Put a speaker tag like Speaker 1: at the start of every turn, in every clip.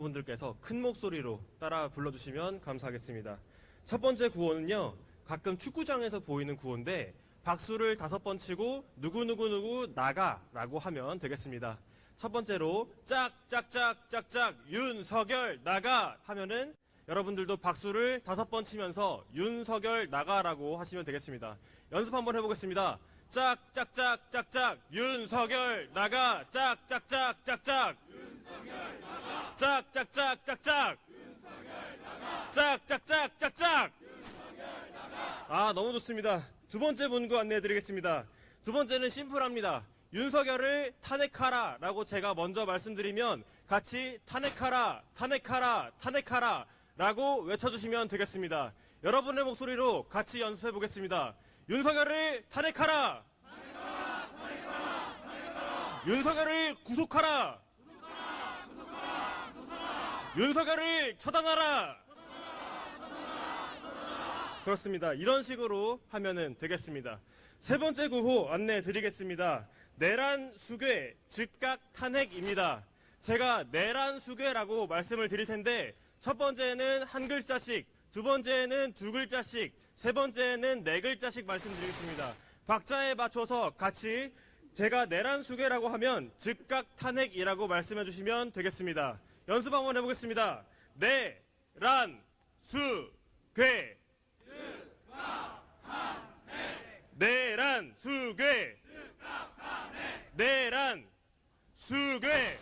Speaker 1: 분들께서 큰 목소리로 따라 불러주시면 감사하겠습니다. 첫 번째 구호는요, 가끔 축구장에서 보이는 구호인데 박수를 5번 치고 누구누구누구 나가라고 하면 되겠습니다. 첫 번째로 짝짝짝짝짝 윤석열 나가 하면은 여러분들도 박수를 5번 치면서 윤석열 나가라고 하시면 되겠습니다. 연습 한번 해보겠습니다. 짝짝짝짝짝 윤석열 나가 짝짝짝짝짝 윤석열 나가 짝짝짝짝짝 윤석열 나가 짝짝짝짝짝 윤석열 나가. 아, 너무 좋습니다. 두 번째 문구 안내해 드리겠습니다. 두 번째는 심플합니다. 윤석열을 탄핵하라 라고 제가 먼저 말씀드리면 같이 탄핵하라 탄핵하라 탄핵하라 라고 외쳐주시면 되겠습니다. 여러분의 목소리로 같이 연습해 보겠습니다. 윤석열을 탄핵하라! 탄핵하라! 탄핵하라! 탄핵하라! 윤석열을 구속하라! 구속하라! 구속하라! 구속하라! 윤석열을 처단하라! 처단하라! 그렇습니다. 이런 식으로 하면은 되겠습니다. 세 번째 구호 안내해 드리겠습니다. 내란 수괴 즉각 탄핵입니다. 제가 내란 수괴라고 말씀을 드릴 텐데 첫 번째는 한 글자씩, 두 번째는 두 글자씩, 세 번째는 네 글자씩 말씀드리겠습니다. 박자에 맞춰서 같이 제가 내란 수괴라고 하면 즉각 탄핵이라고 말씀해 주시면 되겠습니다. 연습 한번 해보겠습니다. 내란 수괴 즉각 탄핵 내란 수괴 즉각 탄핵 내란 수괴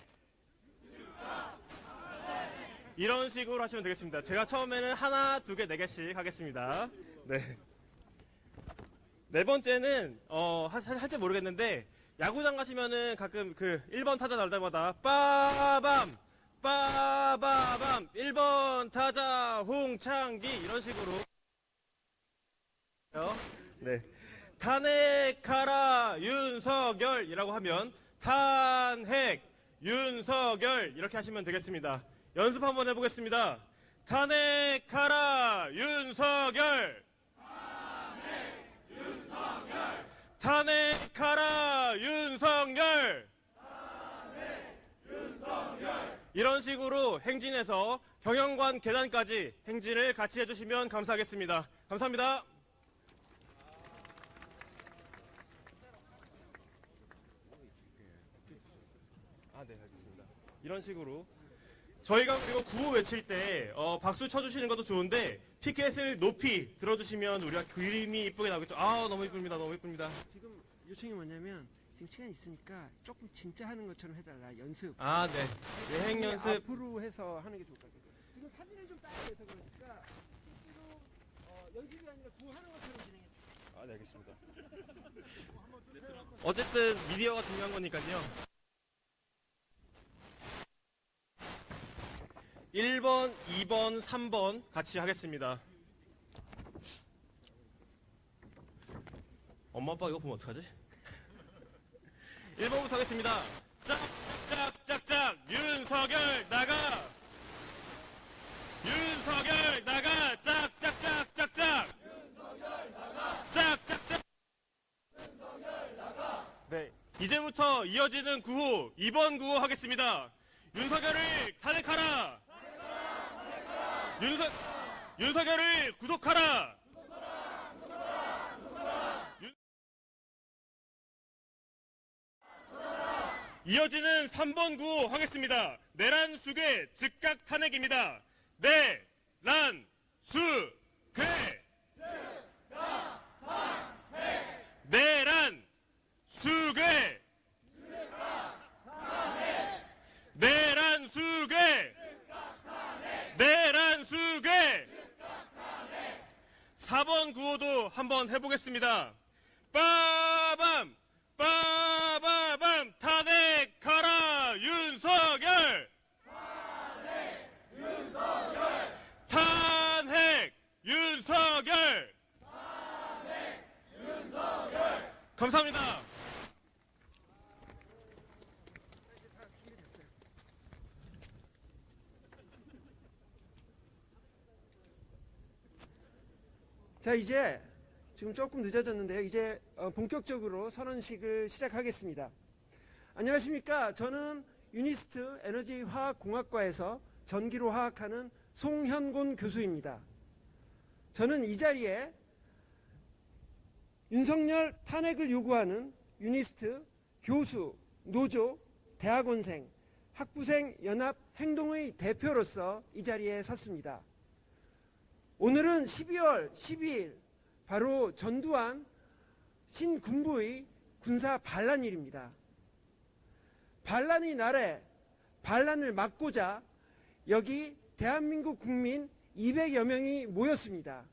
Speaker 1: 이런 식으로 하시면 되겠습니다. 제가 처음에는 하나, 두 개, 네 개씩 하겠습니다. 네. 네 번째는 할지 모르겠는데 야구장 가시면은 가끔 그 1번 타자 날 때마다 빠밤 빠바밤 1번 타자 홍창기 이런 식으로 네. 탄핵하라 윤석열이라고 하면 탄핵 윤석열 이렇게 하시면 되겠습니다. 연습 한번 해보겠습니다. 탄핵하라 윤석열 탄핵 윤석열 탄핵하라 윤석열 탄핵 윤석열 이런 식으로 행진해서 경영관 계단까지 행진을 같이 해주시면 감사하겠습니다. 감사합니다. 네, 알겠습니다. 이런 식으로 저희가 그리고 구호 외칠 때 박수 쳐주시는 것도 좋은데 피켓을 높이 들어주시면 우리가 그림이 이쁘게 나오겠죠. 아, 너무 이쁩니다. 너무 이쁩니다.
Speaker 2: 지금 요청이 뭐냐면 지금 시간 있으니까 조금 진짜 하는 것처럼 해달라. 연습.
Speaker 1: 아, 네. 예행 연습.
Speaker 2: 앞으로 해서 하는 게 좋을 것 같아요. 지금 사진을 좀 따야 돼서 그러니까 실제로 연습이 아니라 구하는 것처럼 진행해.
Speaker 1: 아, 네, 알겠습니다. 어쨌든 미디어가 중요한 거니까요. 1번, 2번, 3번 같이 하겠습니다. 엄마 아빠 이거 보면 어떡하지? 1번부터 하겠습니다. 짝짝짝짝 윤석열 나가 윤석열 나가 짝짝짝짝짝 윤석열 나가 짝짝짝 윤석열 나가. 네, 이제부터 이어지는 구호 2번 구호 하겠습니다. 윤석열을 탄핵하라 윤석열을 구속하라. 이어지는 3번 구호 하겠습니다. 내란 수괴 즉각 탄핵입니다. 내란 수괴 즉각 탄핵 내란 수괴 즉각 탄핵 내란 수괴 내란 수괴 4번 구호도 한번 해보겠습니다. 빠밤 빠바밤 탄핵하라 윤석열 탄핵 윤석열 탄핵 윤석열 탄핵 윤석열 감사합니다.
Speaker 2: 자, 이제 지금 조금 늦어졌는데요. 이제 본격적으로 선언식을 시작하겠습니다. 안녕하십니까. 저는 유니스트 에너지화학공학과에서 전기로 화학하는 송현곤 교수입니다. 저는 이 자리에 윤석열 탄핵을 요구하는 유니스트, 교수, 노조, 대학원생, 학부생 연합 행동의 대표로서 이 자리에 섰습니다. 오늘은 12월 12일 바로 전두환 신군부의 군사 반란일입니다. 반란의 날에 반란을 막고자 여기 대한민국 국민 200여 명이 모였습니다.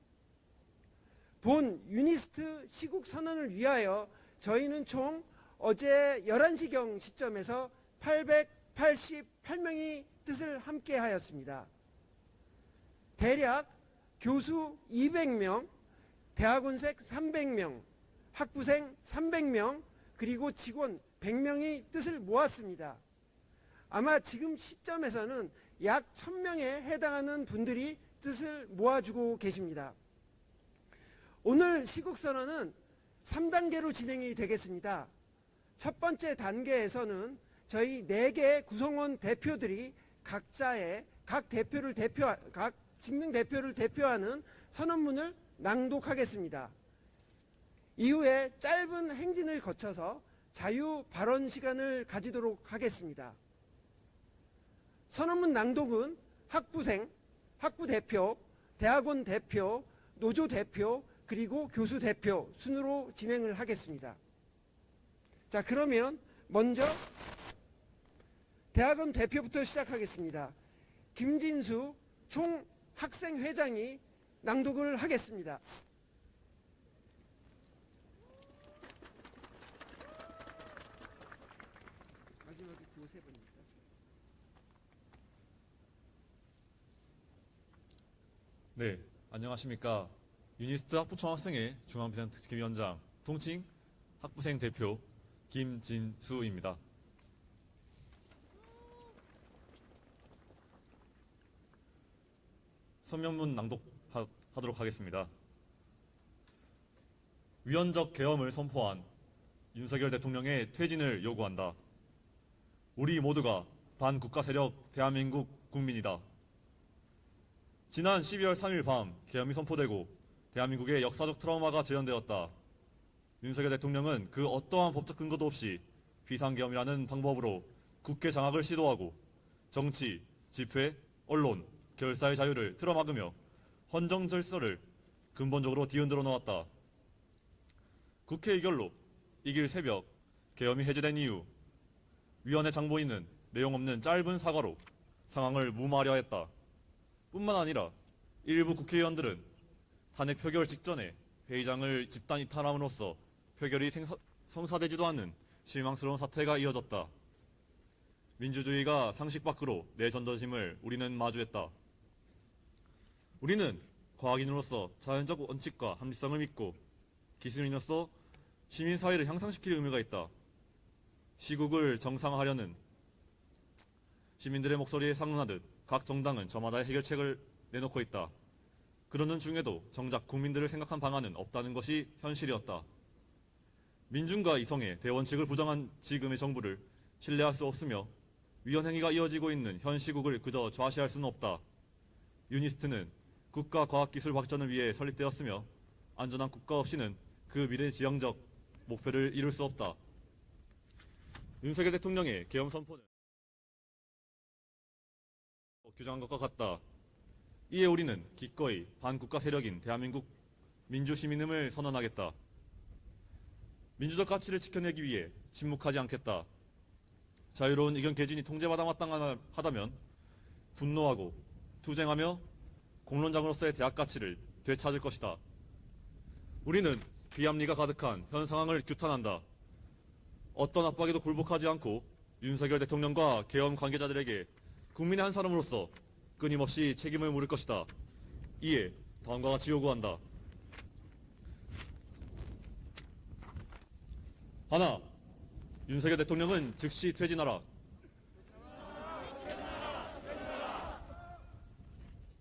Speaker 2: 본 유니스트 시국 선언을 위하여 저희는 총 어제 11시경 시점에서 888명이 뜻을 함께 하였습니다. 대략 교수 200명, 대학원생 300명, 학부생 300명, 그리고 직원 100명이 뜻을 모았습니다. 아마 지금 시점에서는 약 1000명에 해당하는 분들이 뜻을 모아주고 계십니다. 오늘 시국선언은 3단계로 진행이 되겠습니다. 첫 번째 단계에서는 저희 4개 구성원 대표들이 각자의 각 직능 대표를 대표하는 선언문을 낭독하겠습니다. 이후에 짧은 행진을 거쳐서 자유 발언 시간을 가지도록 하겠습니다. 선언문 낭독은 학부생, 학부 대표, 대학원 대표, 노조 대표, 그리고 교수 대표 순으로 진행을 하겠습니다. 자, 그러면 먼저 대학원 대표부터 시작하겠습니다. 김진수 총학생회장이 낭독을 하겠습니다. 마지막에 구호 3번입니다.
Speaker 3: 네, 안녕하십니까. 유니스트 학부총학생회 중앙비상특집위원장 통칭 학부생 대표 김진수입니다. 선명문 낭독하도록 하겠습니다. 위헌적 계엄을 선포한 윤석열 대통령의 퇴진을 요구한다. 우리 모두가 반국가 세력 대한민국 국민이다. 지난 12월 3일 밤 계엄이 선포되고 대한민국의 역사적 트라우마가 재현되었다. 윤석열 대통령은 그 어떠한 법적 근거도 없이 비상계엄이라는 방법으로 국회 장악을 시도하고 정치, 집회, 언론, 결사의 자유를 틀어막으며 헌정 질서를 근본적으로 뒤흔들어 놓았다. 국회 의결로 이길 새벽 계엄이 해제된 이후 위원회 장보인은 내용 없는 짧은 사과로 상황을 무마하려 했다. 뿐만 아니라 일부 국회의원들은 탄핵 표결 직전에 회의장을 집단 이탈함으로써 표결이 성사되지도 않는 실망스러운 사태가 이어졌다. 민주주의가 상식 밖으로 내전도심을 우리는 마주했다. 우리는 과학인으로서 자연적 원칙과 합리성을 믿고 기술인으로서 시민사회를 향상시킬 의무가 있다. 시국을 정상화하려는 시민들의 목소리에 상응하듯 각 정당은 저마다의 해결책을 내놓고 있다. 그러는 중에도 정작 국민들을 생각한 방안은 없다는 것이 현실이었다. 민중과 이성의 대원칙을 부정한 지금의 정부를 신뢰할 수 없으며 위헌 행위가 이어지고 있는 현 시국을 그저 좌시할 수는 없다. 유니스트는 국가 과학기술 발전을 위해 설립되었으며 안전한 국가 없이는 그 미래지향적 목표를 이룰 수 없다. 윤석열 대통령의 계엄 선포는 규정한 것과 같다. 이에 우리는 기꺼이 반국가 세력인 대한민국 민주시민임을 선언하겠다. 민주적 가치를 지켜내기 위해 침묵하지 않겠다. 자유로운 의견 개진이 통제받아 마땅하다면 분노하고 투쟁하며 공론장으로서의 대학 가치를 되찾을 것이다. 우리는 비합리가 가득한 현 상황을 규탄한다. 어떤 압박에도 굴복하지 않고 윤석열 대통령과 계엄 관계자들에게 국민의 한 사람으로서 끊임없이 책임을 물을 것이다. 이에 다음과 같이 요구한다. 하나, 윤석열 대통령은 즉시 퇴진하라.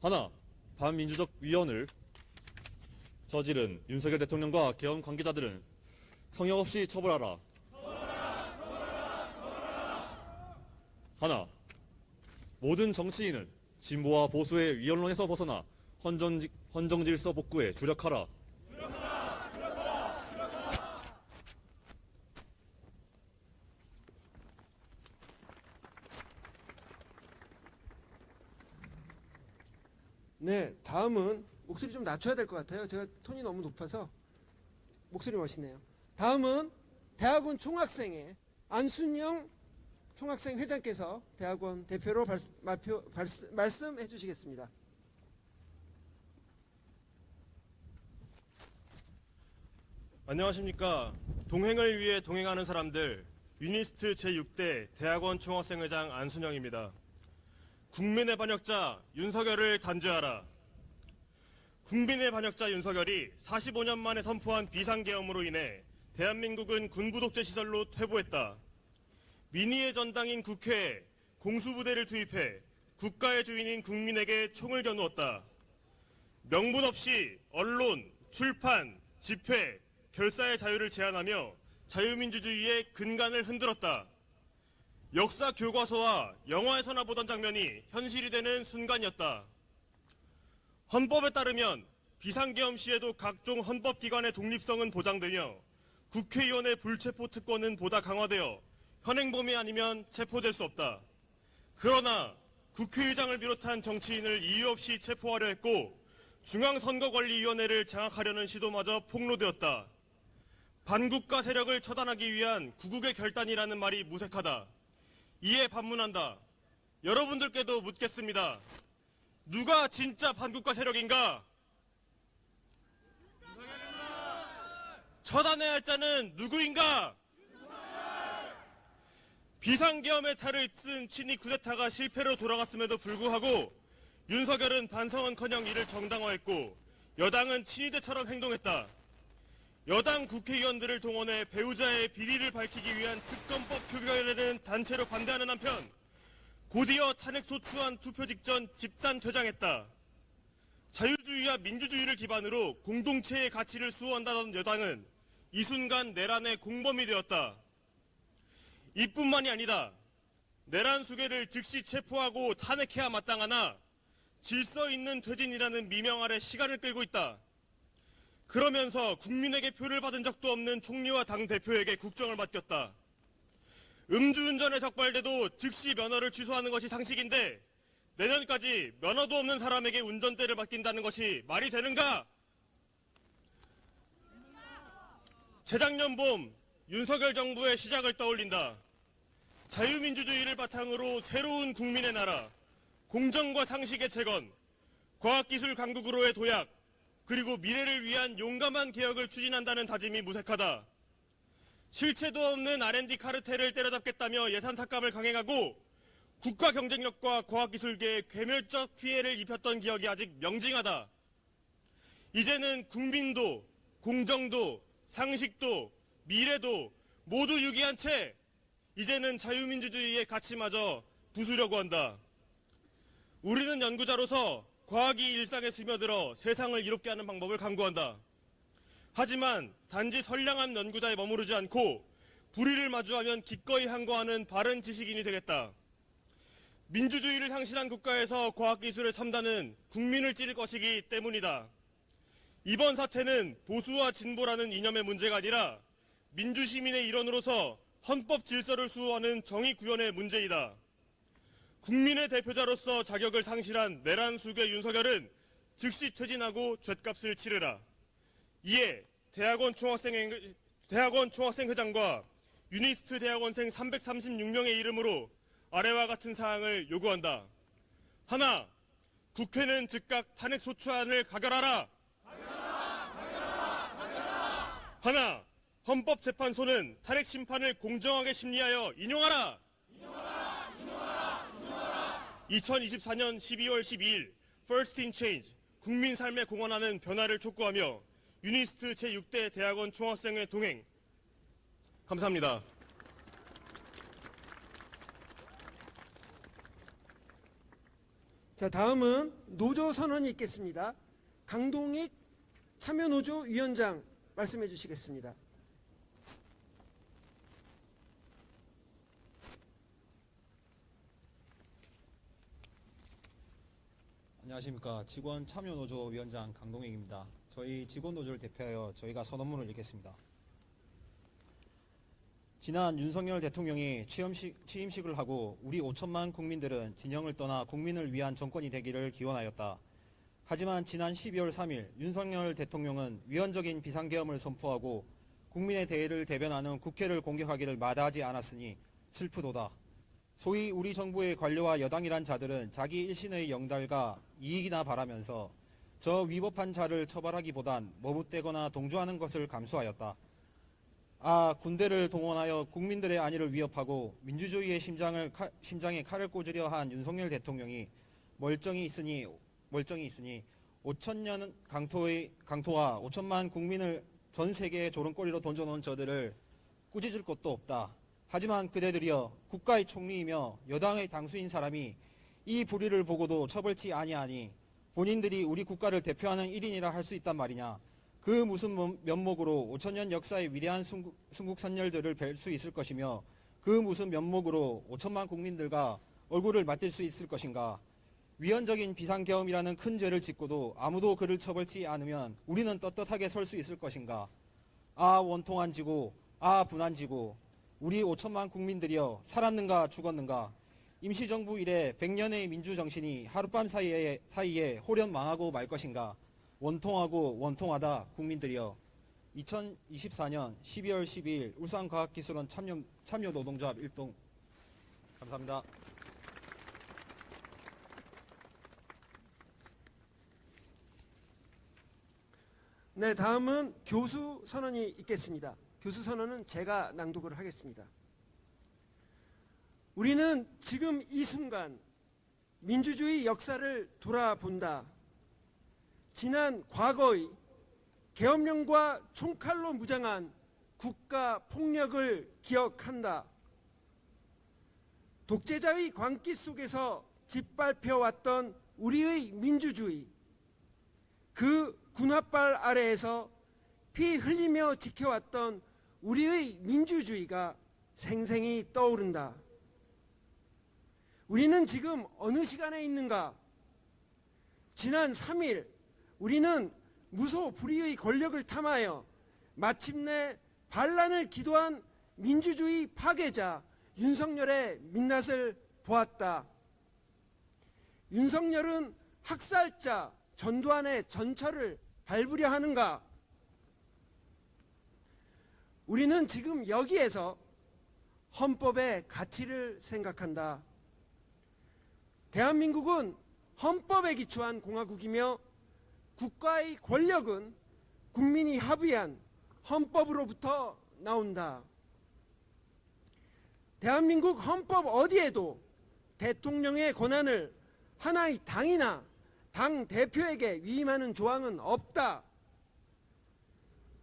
Speaker 3: 하나, 반민주적 위헌을 저지른 윤석열 대통령과 계엄 관계자들은 성역 없이 처벌하라. 하나, 모든 정치인은 진보와 보수의 위헌론에서 벗어나 헌정질서 복구에 주력하라.
Speaker 2: 네, 다음은 목소리 좀 낮춰야 될 것 같아요. 제가 톤이 너무 높아서 목소리 멋있네요. 다음은 대학원 총학생회 안순영 총학생 회장께서 대학원 대표로 말씀해 주시겠습니다.
Speaker 1: 안녕하십니까. 동행을 위해 동행하는 사람들, 유니스트 제6대 대학원 총학생회장 안순영입니다. 국민의 반역자 윤석열을 단죄하라. 국민의 반역자 윤석열이 45년 만에 선포한 비상계엄으로 인해 대한민국은 군부 독재 시설로 퇴보했다. 민의의 전당인 국회에 공수부대를 투입해 국가의 주인인 국민에게 총을 겨누었다. 명분 없이 언론, 출판, 집회, 결사의 자유를 제한하며 자유민주주의의 근간을 흔들었다. 역사 교과서와 영화에서나 보던 장면이 현실이 되는 순간이었다. 헌법에 따르면 비상계엄 시에도 각종 헌법기관의 독립성은 보장되며 국회의원의 불체포 특권은 보다 강화되어 현행범이 아니면 체포될 수 없다. 그러나 국회의장을 비롯한 정치인을 이유 없이 체포하려 했고 중앙선거관리위원회를 장악하려는 시도마저 폭로되었다. 반국가 세력을 처단하기 위한 구국의 결단이라는 말이 무색하다. 이에 반문한다. 여러분들께도 묻겠습니다. 누가 진짜 반국가 세력인가? 처단해야 할 자는 누구인가? 비상계엄의 탈을 쓴 친위 쿠데타가 실패로 돌아갔음에도 불구하고 윤석열은 반성은커녕 이를 정당화했고 여당은 친위대처럼 행동했다. 여당 국회의원들을 동원해 배우자의 비리를 밝히기 위한 특검법 표결에는 단체로 반대하는 한편 곧이어 탄핵 소추안 투표 직전 집단 퇴장했다. 자유주의와 민주주의를 기반으로 공동체의 가치를 수호한다던 여당은 이 순간 내란의 공범이 되었다. 이뿐만이 아니다. 내란 수괴를 즉시 체포하고 탄핵해야 마땅하나 질서 있는 퇴진이라는 미명 아래 시간을 끌고 있다. 그러면서 국민에게 표를 받은 적도 없는 총리와 당대표에게 국정을 맡겼다. 음주운전에 적발돼도 즉시 면허를 취소하는 것이 상식인데 내년까지 면허도 없는 사람에게 운전대를 맡긴다는 것이 말이 되는가? 재작년 봄 윤석열 정부의 시작을 떠올린다. 자유민주주의를 바탕으로 새로운 국민의 나라, 공정과 상식의 재건, 과학기술 강국으로의 도약, 그리고 미래를 위한 용감한 개혁을 추진한다는 다짐이 무색하다. 실체도 없는 R&D 카르텔을 때려잡겠다며 예산 삭감을 강행하고 국가 경쟁력과 과학기술계에 괴멸적 피해를 입혔던 기억이 아직 명징하다. 이제는 국민도, 공정도, 상식도, 미래도 모두 유기한 채 이제는 자유민주주의의 가치마저 부수려고 한다. 우리는 연구자로서 과학이 일상에 스며들어 세상을 이롭게 하는 방법을 강구한다. 하지만 단지 선량한 연구자에 머무르지 않고 불의를 마주하면 기꺼이 항거하는 바른 지식인이 되겠다. 민주주의를 상실한 국가에서 과학기술의 첨단은 국민을 찌를 것이기 때문이다. 이번 사태는 보수와 진보라는 이념의 문제가 아니라 민주시민의 일원으로서 헌법 질서를 수호하는 정의 구현의 문제이다. 국민의 대표자로서 자격을 상실한 내란 수괴 윤석열은 즉시 퇴진하고 죗값을 치르라. 이에 대학원 총학생회장과 유니스트 대학원생 336명의 이름으로 아래와 같은 사항을 요구한다. 하나, 국회는 즉각 탄핵 소추안을 가결하라. 하나, 헌법재판소는 탄핵 심판을 공정하게 심리하여 인용하라. 2024년 12월 12일 First in Change 국민 삶에 공헌하는 변화를 촉구하며 유니스트 제6대 대학원 총학생회 동행 감사합니다.
Speaker 2: 자, 다음은 노조 선언이 있겠습니다. 강동익 참여노조 위원장 말씀해 주시겠습니다.
Speaker 4: 안녕하십니까. 직원 참여노조 위원장 강동익입니다. 저희 직원노조를 대표하여 저희가 선언문을 읽겠습니다. 지난 윤석열 대통령이 취임식을 하고 우리 5천만 국민들은 진영을 떠나 국민을 위한 정권이 되기를 기원하였다. 하지만 지난 12월 3일 윤석열 대통령은 위헌적인 비상계엄을 선포하고 국민의 대의를 대변하는 국회를 공격하기를 마다하지 않았으니 슬프도다. 소위 우리 정부의 관료와 여당이란 자들은 자기 일신의 영달과 이익이나 바라면서 저 위법한 자를 처벌하기보단 머뭇대거나 동조하는 것을 감수하였다. 군대를 동원하여 국민들의 안위를 위협하고 민주주의의 심장에 칼을 꽂으려 한 윤석열 대통령이 멀쩡히 있으니 5천년 강토와 5천만 국민을 전 세계의 조롱거리로 던져놓은 저들을 꾸짖을 것도 없다. 하지만 그대들이여 국가의 총리이며 여당의 당수인 사람이 이 불의를 보고도 처벌치 아니하니 본인들이 우리 국가를 대표하는 1인이라 할 수 있단 말이냐. 그 무슨 면목으로 5천년 역사의 위대한 순국 선열들을 뵐 수 있을 것이며 그 무슨 면목으로 5천만 국민들과 얼굴을 맞댈 수 있을 것인가. 위헌적인 비상계엄이라는 큰 죄를 짓고도 아무도 그를 처벌치 않으면 우리는 떳떳하게 설 수 있을 것인가. 원통한 지고, 분한 지고, 우리 5천만 국민들이여 살았는가 죽었는가. 임시정부 이래 100년의 민주정신이 하룻밤 사이에 홀연 망하고 말 것인가. 원통하고 원통하다 국민들이여. 2024년 12월 12일 울산과학기술원 참여노동조합 1동. 감사합니다.
Speaker 2: 네, 다음은 교수 선언이 있겠습니다. 교수 선언은 제가 낭독을 하겠습니다. 우리는 지금 이 순간 민주주의 역사를 돌아본다. 지난 과거의 계엄령과 총칼로 무장한 국가 폭력을 기억한다. 독재자의 광기 속에서 짓밟혀왔던 우리의 민주주의, 그 군홧발 아래에서 피 흘리며 지켜왔던 우리의 민주주의가 생생히 떠오른다. 우리는 지금 어느 시간에 있는가? 지난 3일 우리는 무소불위의 권력을 탐하여 마침내 반란을 기도한 민주주의 파괴자 윤석열의 민낯을 보았다. 윤석열은 학살자 전두환의 전철을 밟으려 하는가? 우리는 지금 여기에서 헌법의 가치를 생각한다. 대한민국은 헌법에 기초한 공화국이며 국가의 권력은 국민이 합의한 헌법으로부터 나온다. 대한민국 헌법 어디에도 대통령의 권한을 하나의 당이나 당 대표에게 위임하는 조항은 없다.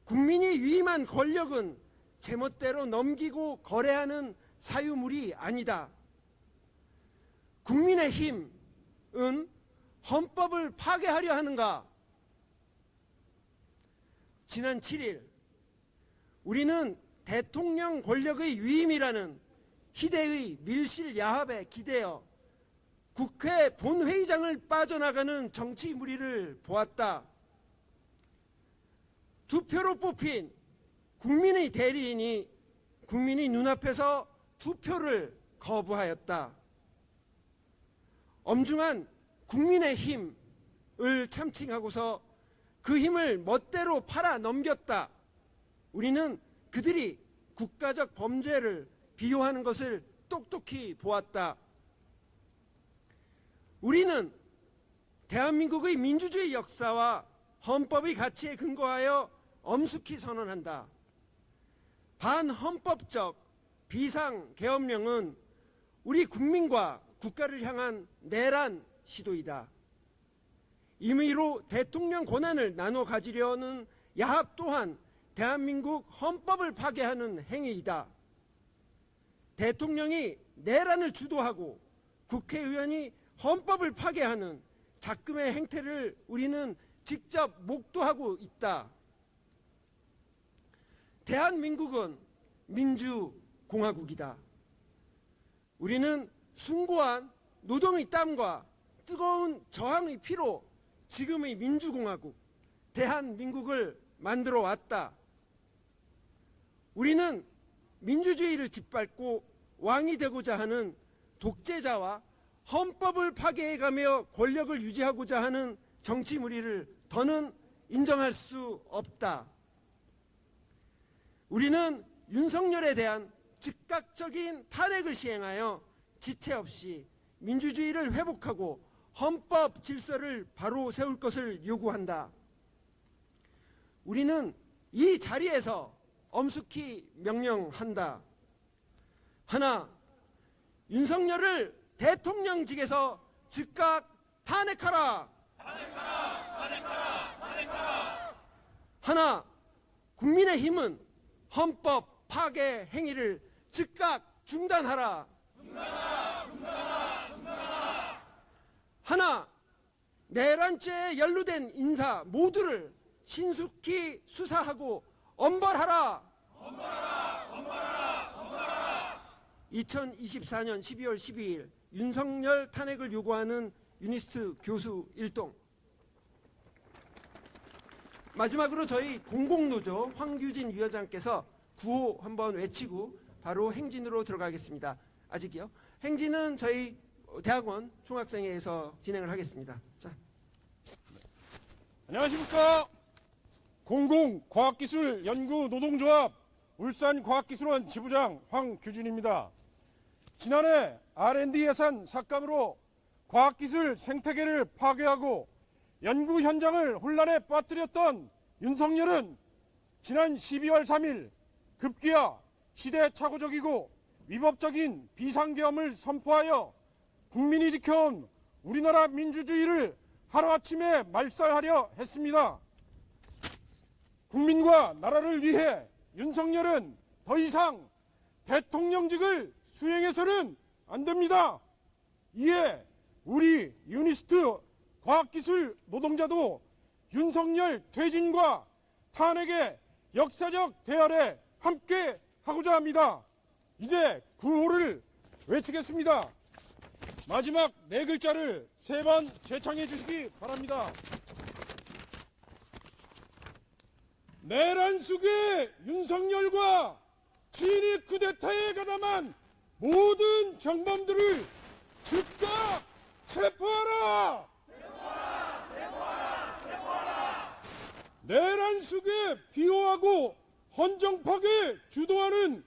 Speaker 2: 국민이 위임한 권력은 제멋대로 넘기고 거래하는 사유물이 아니다. 국민의힘은 헌법을 파괴하려 하는가? 지난 7일 우리는 대통령 권력의 위임이라는 희대의 밀실야합에 기대어 국회 본회의장을 빠져나가는 정치 무리를 보았다. 투표로 뽑힌 국민의 대리인이 국민의 눈앞에서 투표를 거부하였다. 엄중한 국민의 힘을 참칭하고서 그 힘을 멋대로 팔아 넘겼다. 우리는 그들이 국가적 범죄를 비호하는 것을 똑똑히 보았다. 우리는 대한민국의 민주주의 역사와 헌법의 가치에 근거하여 엄숙히 선언한다. 반헌법적 비상계엄령은 우리 국민과 국가를 향한 내란 시도이다. 임의로 대통령 권한을 나눠 가지려는 야합 또한 대한민국 헌법을 파괴하는 행위이다. 대통령이 내란을 주도하고 국회의원이 헌법을 파괴하는 작금의 행태를 우리는 직접 목도하고 있다. 대한민국은 민주공화국이다. 우리는 숭고한 노동의 땀과 뜨거운 저항의 피로 지금의 민주공화국, 대한민국을 만들어 왔다. 우리는 민주주의를 짓밟고 왕이 되고자 하는 독재자와 헌법을 파괴해가며 권력을 유지하고자 하는 정치 무리를 더는 인정할 수 없다. 우리는 윤석열에 대한 즉각적인 탄핵을 시행하여 지체 없이 민주주의를 회복하고 헌법 질서를 바로 세울 것을 요구한다. 우리는 이 자리에서 엄숙히 명령한다. 하나, 윤석열을 대통령직에서 즉각 탄핵하라. 하나, 국민의힘은 헌법 파괴 행위를 즉각 중단하라. 하나, 내란죄에 연루된 인사 모두를 신속히 수사하고 엄벌하라. 2024년 12월 12일 윤석열 탄핵을 요구하는 유니스트 교수 일동. 마지막으로 저희 공공노조 황규진 위원장께서 구호 한번 외치고 바로 행진으로 들어가겠습니다. 아직이요? 행진은 저희 대학원 총학생회에서 진행을 하겠습니다. 자.
Speaker 5: 안녕하십니까. 공공과학기술연구노동조합 울산과학기술원 지부장 황규진입니다. 지난해 R&D 예산 삭감으로 과학기술 생태계를 파괴하고 연구 현장을 혼란에 빠뜨렸던 윤석열은 지난 12월 3일 급기야 시대착오적이고 위법적인 비상계엄을 선포하여 국민이 지켜온 우리나라 민주주의를 하루아침에 말살하려 했습니다. 국민과 나라를 위해 윤석열은 더 이상 대통령직을 수행해서는 안 됩니다. 이에 우리 유니스트 과학기술 노동자도 윤석열 퇴진과 탄핵의 역사적 대열에 함께 하고자 합니다. 이제 구호를 외치겠습니다. 마지막 네 글자를 세 번 재창해 주시기 바랍니다. 내란 속의 윤석열과 친위 쿠데타에 가담한 모든 정범들을 즉각 체포하라! 내란 속에 비호하고 헌정 파괴 주도하는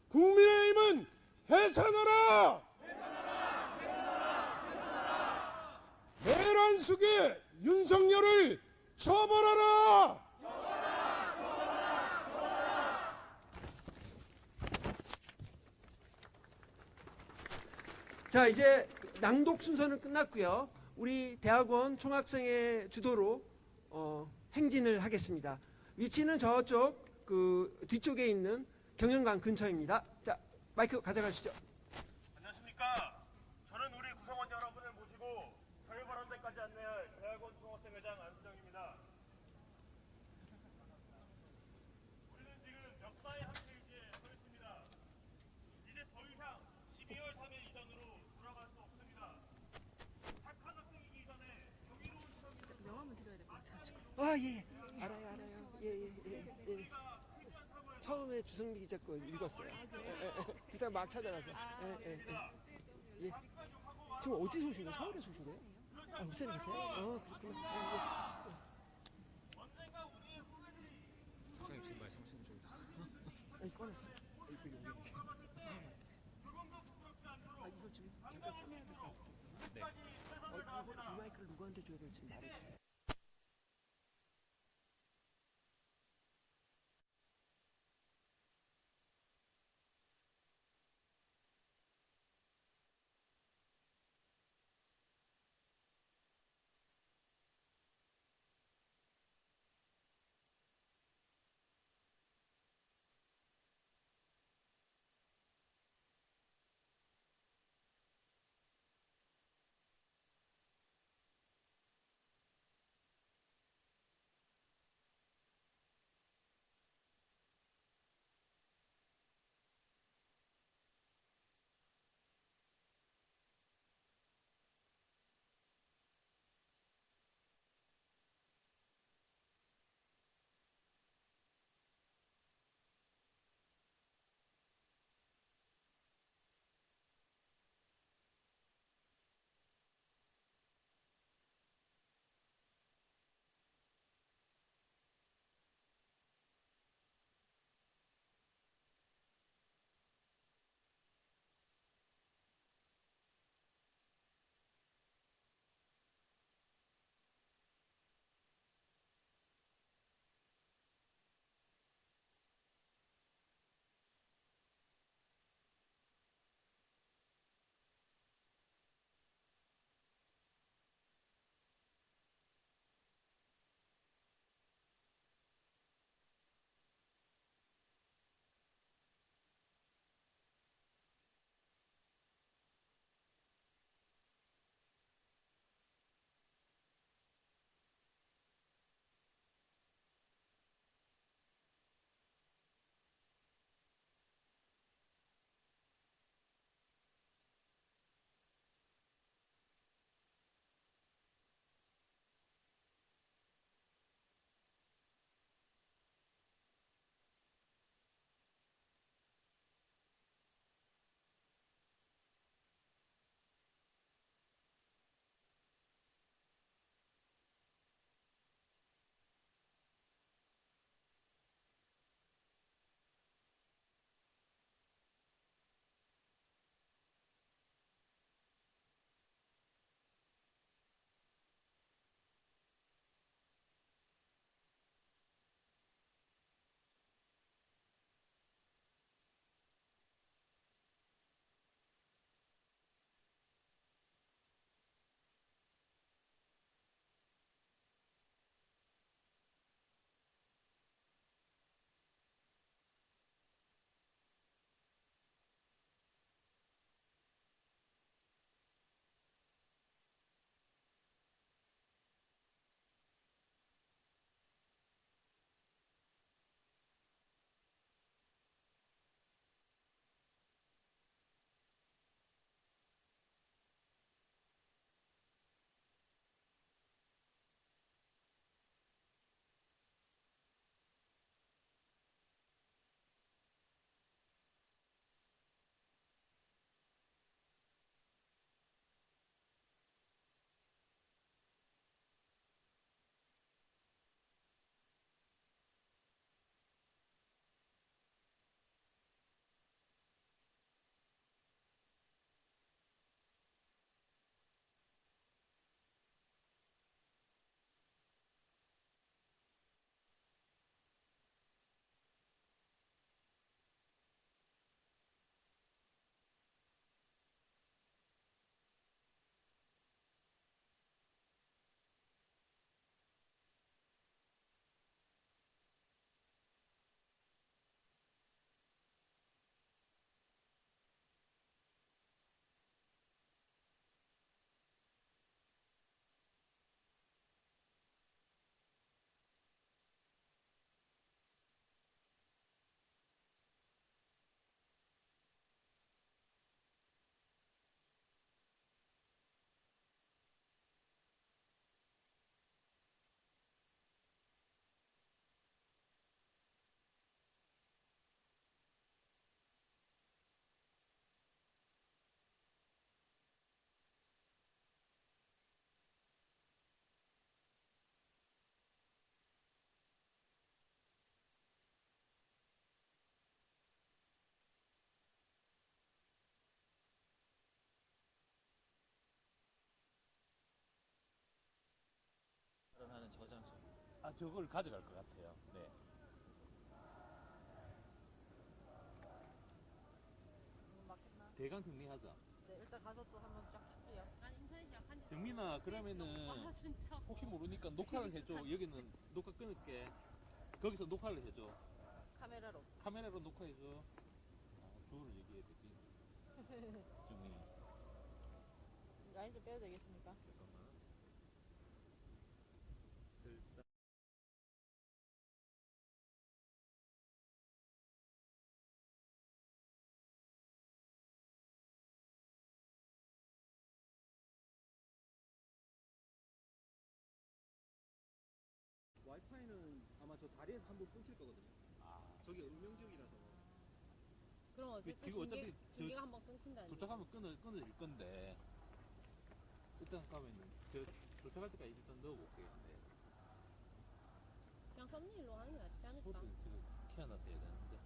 Speaker 5: 국민의힘은 해산하라! 내란 속에 윤석열을 처벌하라!
Speaker 2: 자, 이제 낭독 순서는 끝났고요. 우리 대학원 총학생회 주도로 행진을 하겠습니다. 위치는 저쪽 그 뒤쪽에 있는 경영관 근처입니다. 자, 마이크 가져가시죠.
Speaker 1: 안녕하십니까. 저는 우리 구성원 여러분을 모시고 자유발언대까지 안내할 대학원 총학생회장 안수정입니다. 우리는 지금 역사의 한 페이지에 서 있습니다. 이제 더 이상 12월 3일 이전으로 돌아갈 수 없습니다. 착한 학생이기 전에 경이로운 시험이
Speaker 6: 명함을 드려야 될 것 같아가지고.
Speaker 2: 아, 예, 예. 알아요. 예. 처음에 주성미 기자 거 읽었어요. 일단 막 찾아가서. 예. 지금 어디서 오신 거예요? 서울에서 오신 거예요? 아, 울산에 계세요? 그렇구나.
Speaker 7: 사장님 지금 말씀하시는 좀
Speaker 2: 아니, 꺼냈어. 이거 지금 잠깐 꺼내야 될 것 같아. 이 마이크를 누구한테 줘야 될지 말해주세요.
Speaker 6: 저걸 가져갈 것 같아요. 네.
Speaker 7: 맞겠나?
Speaker 6: 대강 정리하자.
Speaker 7: 네, 일단 가서 또 한번 쫙 할게요.
Speaker 8: 난 인터넷이 약한
Speaker 6: 정민아, 그러면은
Speaker 8: 아 진짜
Speaker 6: 혹시 모르니까 녹화를 해줘. 여기는 녹화 끊을게. 거기서 녹화를 해줘.
Speaker 7: 카메라로.
Speaker 6: 카메라로 녹화해줘. 주어를 얘기해야 되지. 정민이.
Speaker 7: 라인 좀 빼도 되겠습니까?
Speaker 4: 와이파이는 아마 저 다리에서 한번 끊길 거거든요. 저기 읍명지역이라서.
Speaker 8: 그럼 어쨌든
Speaker 6: 지금 어차피
Speaker 8: 중계가 한번 끊긴다는
Speaker 6: 도착하면 끊어질 건데 일단 가면은 도착할 때까지 일단 넣어볼게. 근데
Speaker 8: 그냥 썸네일로 하는 게 낫지 않을까?
Speaker 6: 소리는 지금 키워놨어야 되는데.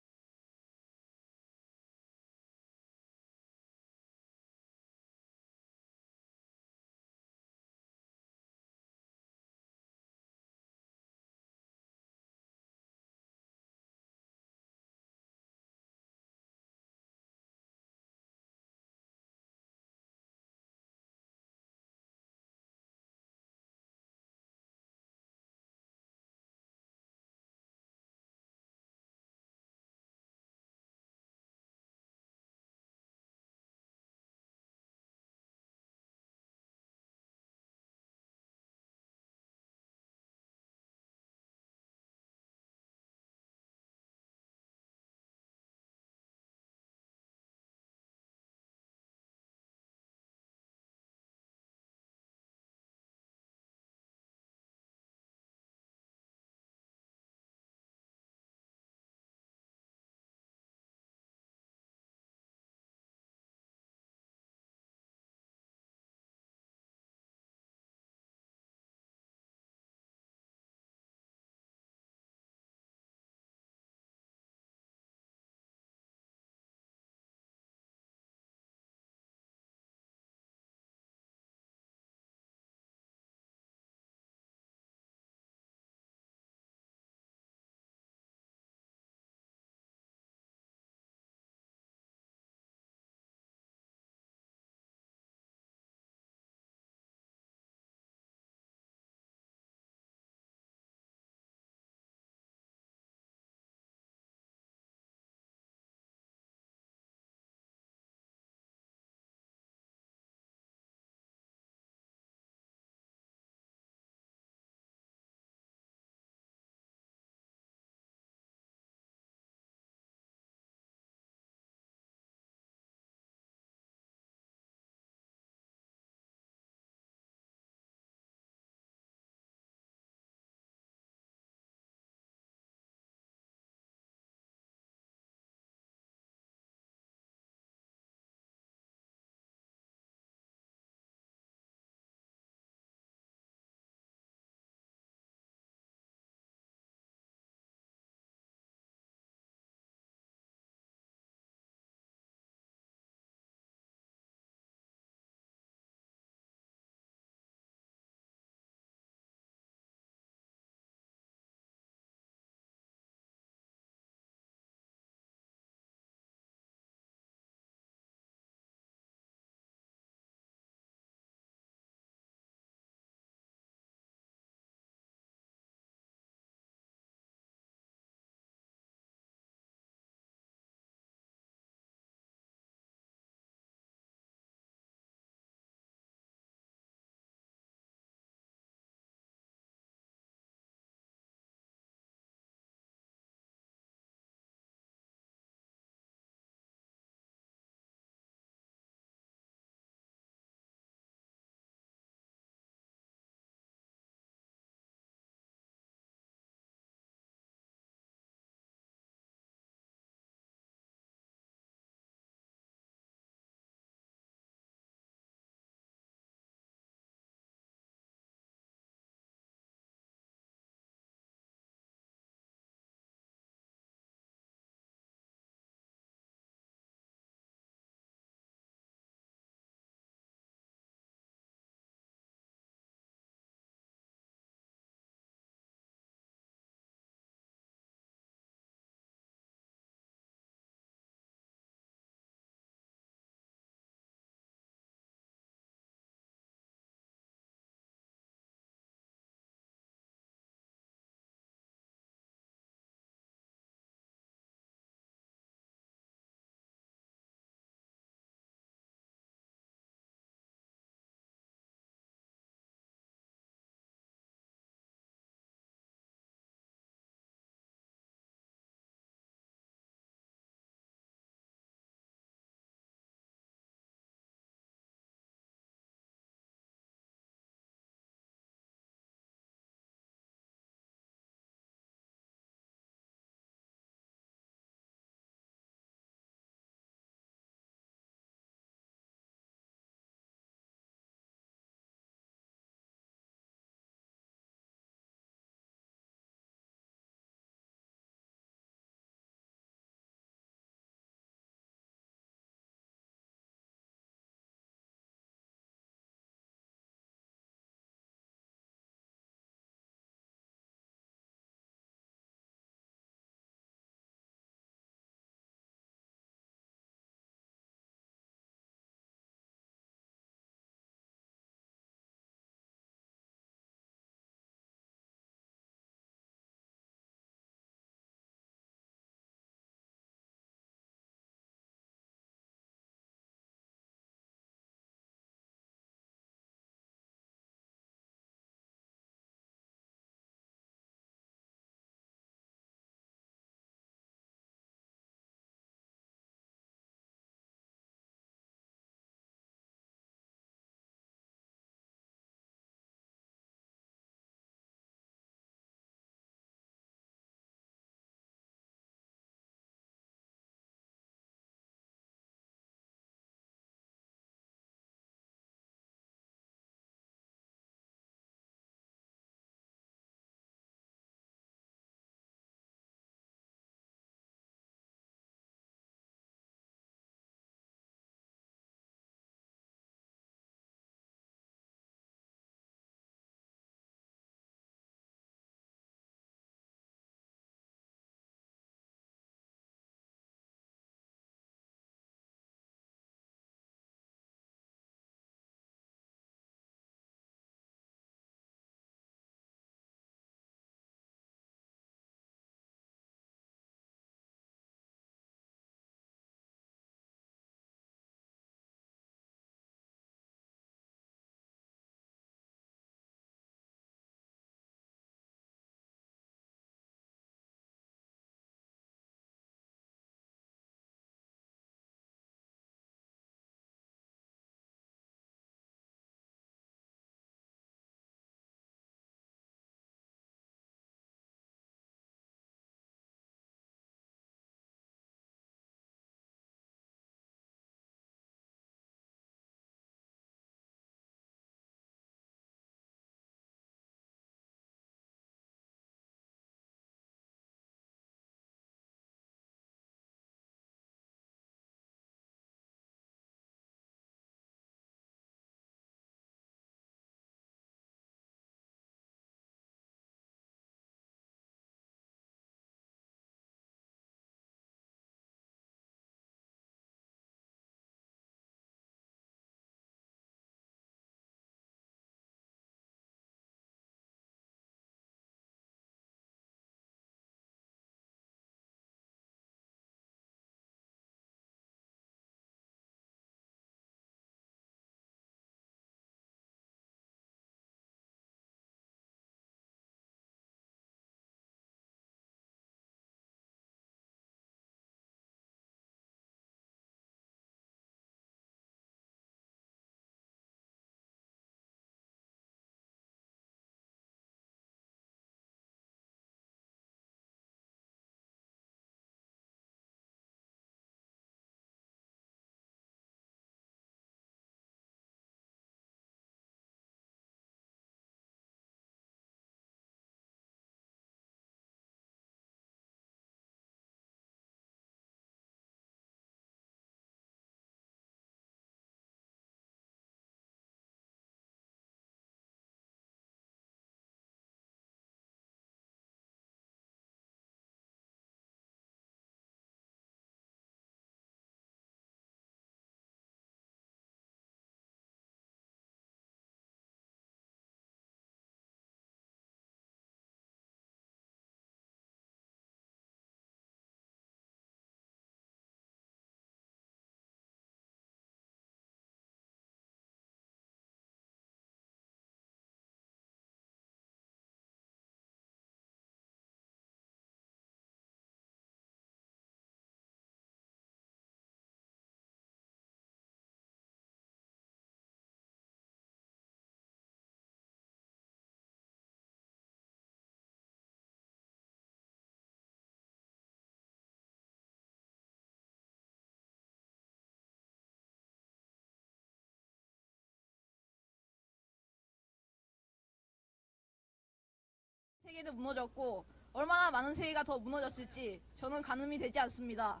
Speaker 9: 세계는 무너졌고 얼마나 많은 세계가 더 무너졌을지 저는 가늠이 되지 않습니다.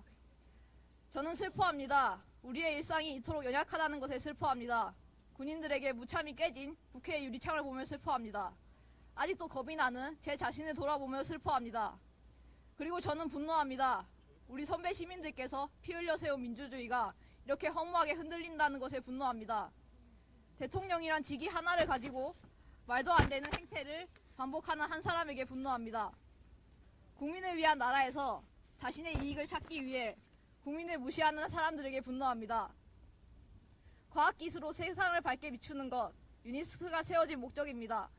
Speaker 9: 저는 슬퍼합니다. 우리의 일상이 이토록 연약하다는 것에 슬퍼합니다. 군인들에게 무참히 깨진 국회의 유리창을 보며 슬퍼합니다. 아직도 겁이 나는 제 자신을 돌아보며 슬퍼합니다. 그리고 저는 분노합니다. 우리 선배 시민들께서 피 흘려 세운 민주주의가 이렇게 허무하게 흔들린다는 것에 분노합니다. 대통령이란 직위 하나를 가지고 말도 안 되는 행태를 반복하는 한 사람에게 분노합니다. 국민을 위한 나라에서 자신의 이익을 찾기 위해 국민을 무시하는 사람들에게 분노합니다. 과학기술로 세상을 밝게 비추는 것, 유니스트가 세워진 목적입니다.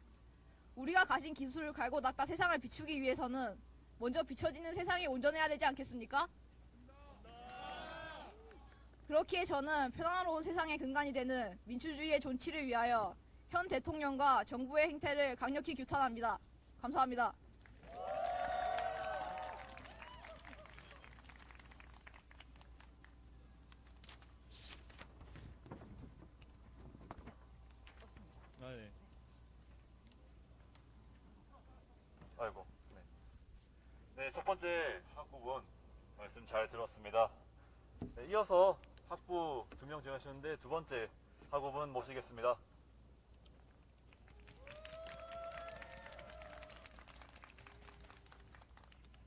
Speaker 9: 우리가 가진 기술을 갈고 닦아 세상을 비추기 위해서는 먼저 비춰지는 세상이 온전해야 되지 않겠습니까? 그렇기에 저는 평화로운 세상의 근간이 되는 민주주의의 존치를 위하여 현 대통령과 정부의 행태를 강력히 규탄합니다. 감사합니다.
Speaker 3: 네. 아이고. 네, 첫 번째 학부분 말씀 잘 들었습니다. 네, 이어서 학부 2명 지나셨는데 두 번째 학부분 모시겠습니다.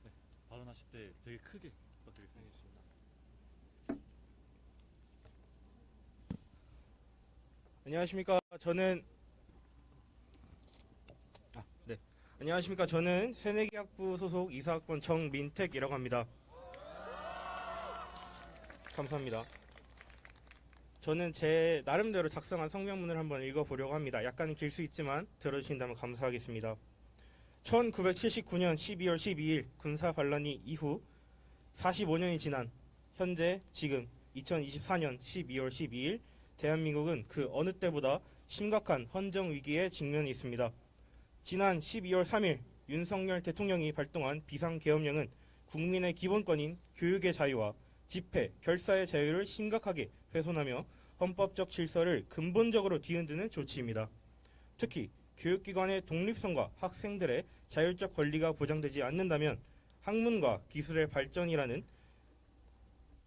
Speaker 3: 네, 발언하실 때 되게 크게 부탁드리겠습니다.
Speaker 1: 안녕하십니까. 저는 새내기학부 소속 이사학번 정민택이라고 합니다. 감사합니다. 저는 제 나름대로 작성한 성명문을 한번 읽어보려고 합니다. 약간 길 수 있지만 들어주신다면 감사하겠습니다. 1979년 12월 12일 군사 반란이 이후 45년이 지난 현재 지금 2024년 12월 12일 대한민국은 그 어느 때보다 심각한 헌정 위기에 직면해 있습니다. 지난 12월 3일 윤석열 대통령이 발동한 비상계엄령은 국민의 기본권인 교육의 자유와 집회, 결사의 자유를 심각하게 훼손하며 헌법적 질서를 근본적으로 뒤흔드는 조치입니다. 특히 교육기관의 독립성과 학생들의 자율적 권리가 보장되지 않는다면 학문과 기술의 발전이라는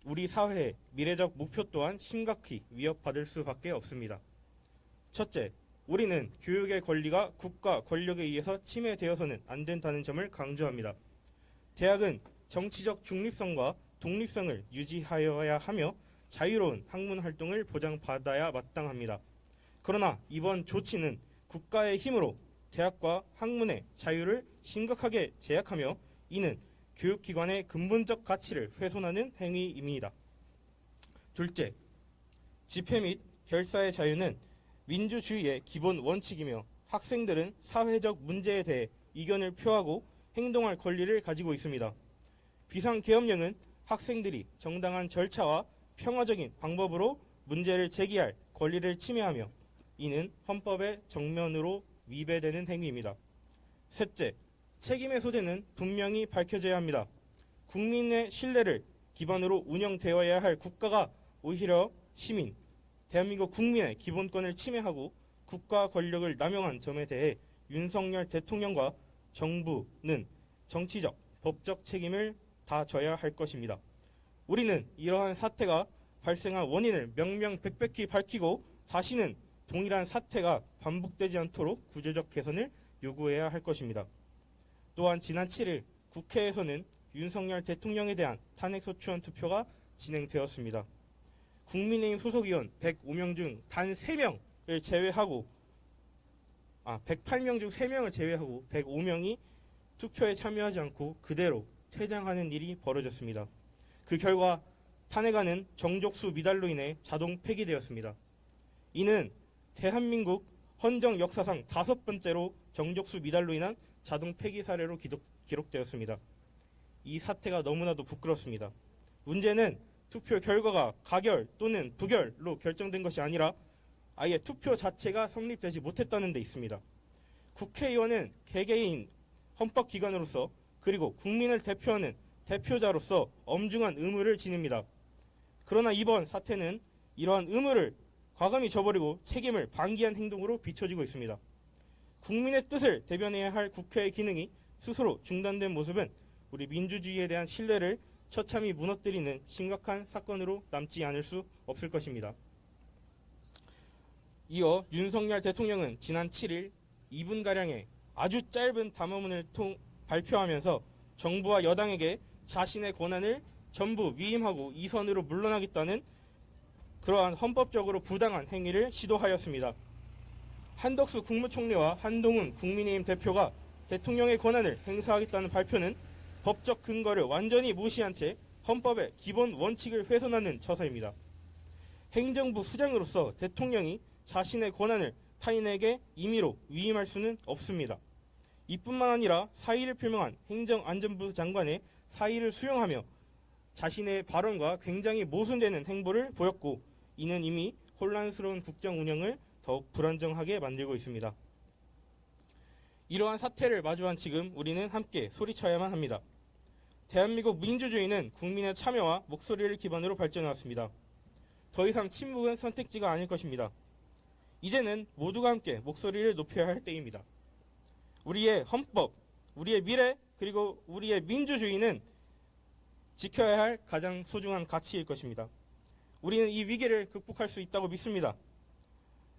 Speaker 1: 우리 사회의 미래적 목표 또한 심각히 위협받을 수밖에 없습니다. 첫째, 우리는 교육의 권리가 국가 권력에 의해서 침해되어서는 안 된다는 점을 강조합니다. 대학은 정치적 중립성과 독립성을 유지하여야 하며 자유로운 학문 활동을 보장받아야 마땅합니다. 그러나 이번 조치는 국가의 힘으로 대학과 학문의 자유를 심각하게 제약하며 이는 교육기관의 근본적 가치를 훼손하는 행위입니다. 둘째, 집회 및 결사의 자유는 민주주의의 기본 원칙이며 학생들은 사회적 문제에 대해 의견을 표하고 행동할 권리를 가지고 있습니다. 비상계엄령은 학생들이 정당한 절차와 평화적인 방법으로 문제를 제기할 권리를 침해하며 이는 헌법의 정면으로 위배되는 행위입니다. 셋째, 책임의 소재는 분명히 밝혀져야 합니다. 국민의 신뢰를 기반으로 운영되어야 할 국가가 오히려 시민, 대한민국 국민의 기본권을 침해하고 국가 권력을 남용한 점에 대해 윤석열 대통령과 정부는 정치적, 법적 책임을 다 져야 할 것입니다. 우리는 이러한 사태가 발생한 원인을 명명백백히 밝히고 다시는 동일한 사태가 반복되지 않도록 구조적 개선을 요구해야 할 것입니다. 또한 지난 7일 국회에서는 윤석열 대통령에 대한 탄핵소추안 투표가 진행되었습니다. 국민의힘 소속 의원 105명 중 단 3명을 제외하고 108명 중 3명을 제외하고 105명이 투표에 참여하지 않고 그대로 퇴장하는 일이 벌어졌습니다. 그 결과 탄핵안은 정족수 미달로 인해 자동 폐기되었습니다. 이는 대한민국 헌정 역사상 5번째로 정족수 미달로 인한 자동 폐기 사례로 기록되었습니다. 이 사태가 너무나도 부끄럽습니다. 문제는 투표 결과가 가결 또는 부결로 결정된 것이 아니라 아예 투표 자체가 성립되지 못했다는 데 있습니다. 국회의원은 개개인 헌법기관으로서 그리고 국민을 대표하는 대표자로서 엄중한 의무를 지닙니다. 그러나 이번 사태는 이러한 의무를 과감히 저버리고 책임을 방기한 행동으로 비춰지고 있습니다.
Speaker 10: 국민의 뜻을 대변해야 할 국회의 기능이 스스로 중단된 모습은 우리 민주주의에 대한 신뢰를 처참히 무너뜨리는 심각한 사건으로 남지 않을 수 없을 것입니다. 이어 윤석열 대통령은 지난 7일 2분가량의 아주 짧은 담화문을 발표하면서 정부와 여당에게 자신의 권한을 전부 위임하고 이 선으로 물러나겠다는 그러한 헌법적으로 부당한 행위를 시도하였습니다. 한덕수 국무총리와 한동훈 국민의힘 대표가 대통령의 권한을 행사하겠다는 발표는 법적 근거를 완전히 무시한 채 헌법의 기본 원칙을 훼손하는 처사입니다. 행정부 수장으로서 대통령이 자신의 권한을 타인에게 임의로 위임할 수는 없습니다. 이뿐만 아니라 사의를 표명한 행정안전부 장관의 사의를 수용하며 자신의 발언과 굉장히 모순되는 행보를 보였고, 이는 이미 혼란스러운 국정 운영을 더욱 불안정하게 만들고 있습니다. 이러한 사태를 마주한 지금 우리는 함께 소리쳐야만 합니다. 대한민국 민주주의는 국민의 참여와 목소리를 기반으로 발전해왔습니다. 더 이상 침묵은 선택지가 아닐 것입니다. 이제는 모두가 함께 목소리를 높여야 할 때입니다. 우리의 헌법, 우리의 미래, 그리고 우리의 민주주의는 지켜야 할 가장 소중한 가치일 것입니다. 우리는 이 위기를 극복할 수 있다고 믿습니다.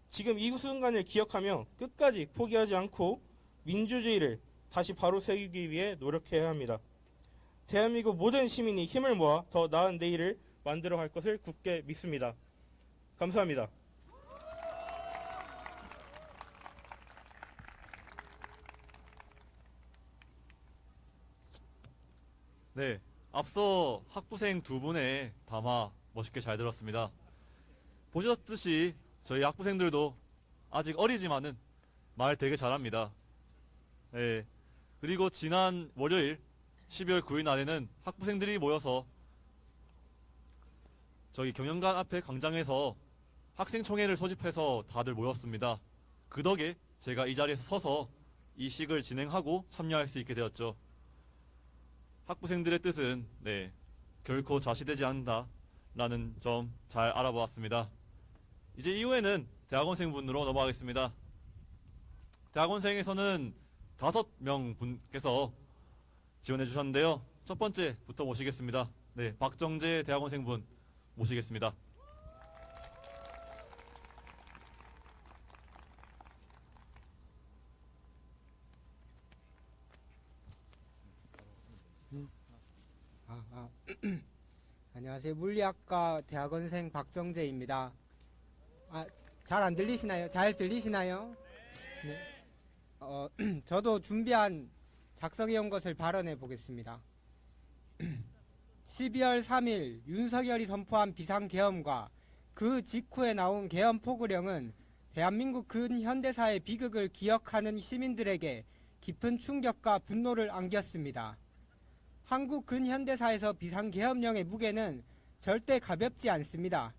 Speaker 10: 지금 이 순간을 기억하며 끝까지 포기하지 않고 민주주의를 다시 바로 세우기 위해 노력해야 합니다. 대한민국 모든 시민이 힘을 모아 더 나은 내일을 만들어 갈 것을 굳게 믿습니다. 감사합니다.
Speaker 3: 네, 앞서 학부생 두 분의 담화 멋있게 잘 들었습니다. 보셨듯이 저희 학부생들도 아직 어리지만은 말 되게 잘합니다. 네, 그리고 지난 월요일 12월 9일 날에는 학부생들이 모여서 저기 경영관 앞에 광장에서 학생총회를 소집해서 다들 모였습니다. 그 덕에 제가 이 자리에서 서서 이 식을 진행하고 참여할 수 있게 되었죠. 학부생들의 뜻은 결코 좌시되지 않는다라는 점 잘 알아보았습니다. 이제 이후에는 대학원생분으로 넘어가겠습니다. 대학원생에서는 5명 분께서 지원해 주셨는데요. 첫 번째부터 모시겠습니다. 네, 박정재 대학원생분 모시겠습니다.
Speaker 11: 안녕하세요. 물리학과 대학원생 박정재입니다. 잘 안 들리시나요? 잘 들리시나요? 네. 저도 준비한 작성해 온 것을 발언해 보겠습니다. 12월 3일 윤석열이 선포한 비상계엄과 그 직후에 나온 계엄 포고령은 대한민국 근현대사의 비극을 기억하는 시민들에게 깊은 충격과 분노를 안겼습니다. 한국 근현대사에서 비상계엄령의 무게는 절대 가볍지 않습니다.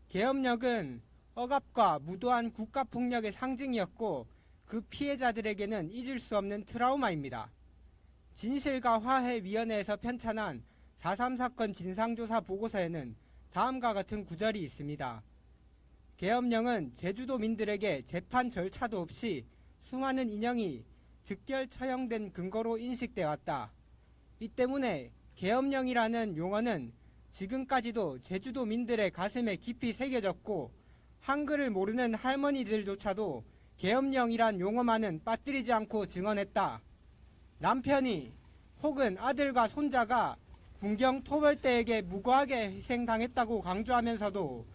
Speaker 11: 계엄령은 억압과 무도한 국가폭력의 상징이었고 그 피해자들에게는 잊을 수 없는 트라우마입니다. 진실과 화해위원회에서 편찬한 4.3 사건 진상조사 보고서에는 다음과 같은 구절이 있습니다. 계엄령은 제주도민들에게 재판 절차도 없이 수많은 인형이 즉결 처형된 근거로 인식돼 왔다. 이 때문에 계엄령이라는 용어는 지금까지도 제주도민들의 가슴에 깊이 새겨졌고 한글을 모르는 할머니들조차도 계엄령이란 용어만은 빠뜨리지 않고 증언했다. 남편이 혹은 아들과 손자가 군경 토벌대에게 무고하게 희생당했다고 강조하면서도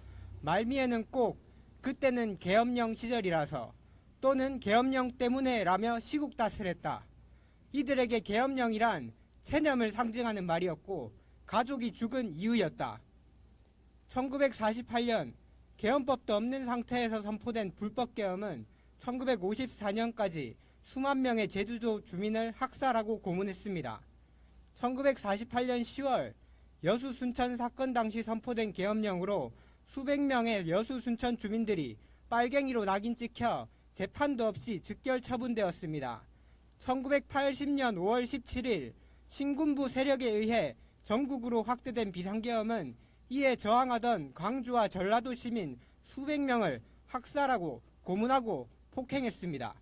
Speaker 11: 말미에는 꼭 그때는 계엄령 시절이라서 또는 계엄령 때문에 라며 시국다스를 했다. 이들에게 계엄령이란 체념을 상징하는 말이었고 가족이 죽은 이유였다. 1948년 계엄법도 없는 상태에서 선포된 불법계엄은 1954년까지 수만 명의 제주도 주민을 학살하고 고문했습니다. 1948년 10월 여수 순천 사건 당시 선포된 계엄령으로 수백 명의 여수 순천 주민들이 빨갱이로 낙인 찍혀 재판도 없이 즉결 처분되었습니다. 1980년 5월 17일 신군부 세력에 의해 전국으로 확대된 비상계엄은 이에 저항하던 광주와 전라도 시민 수백 명을 학살하고 고문하고 폭행했습니다.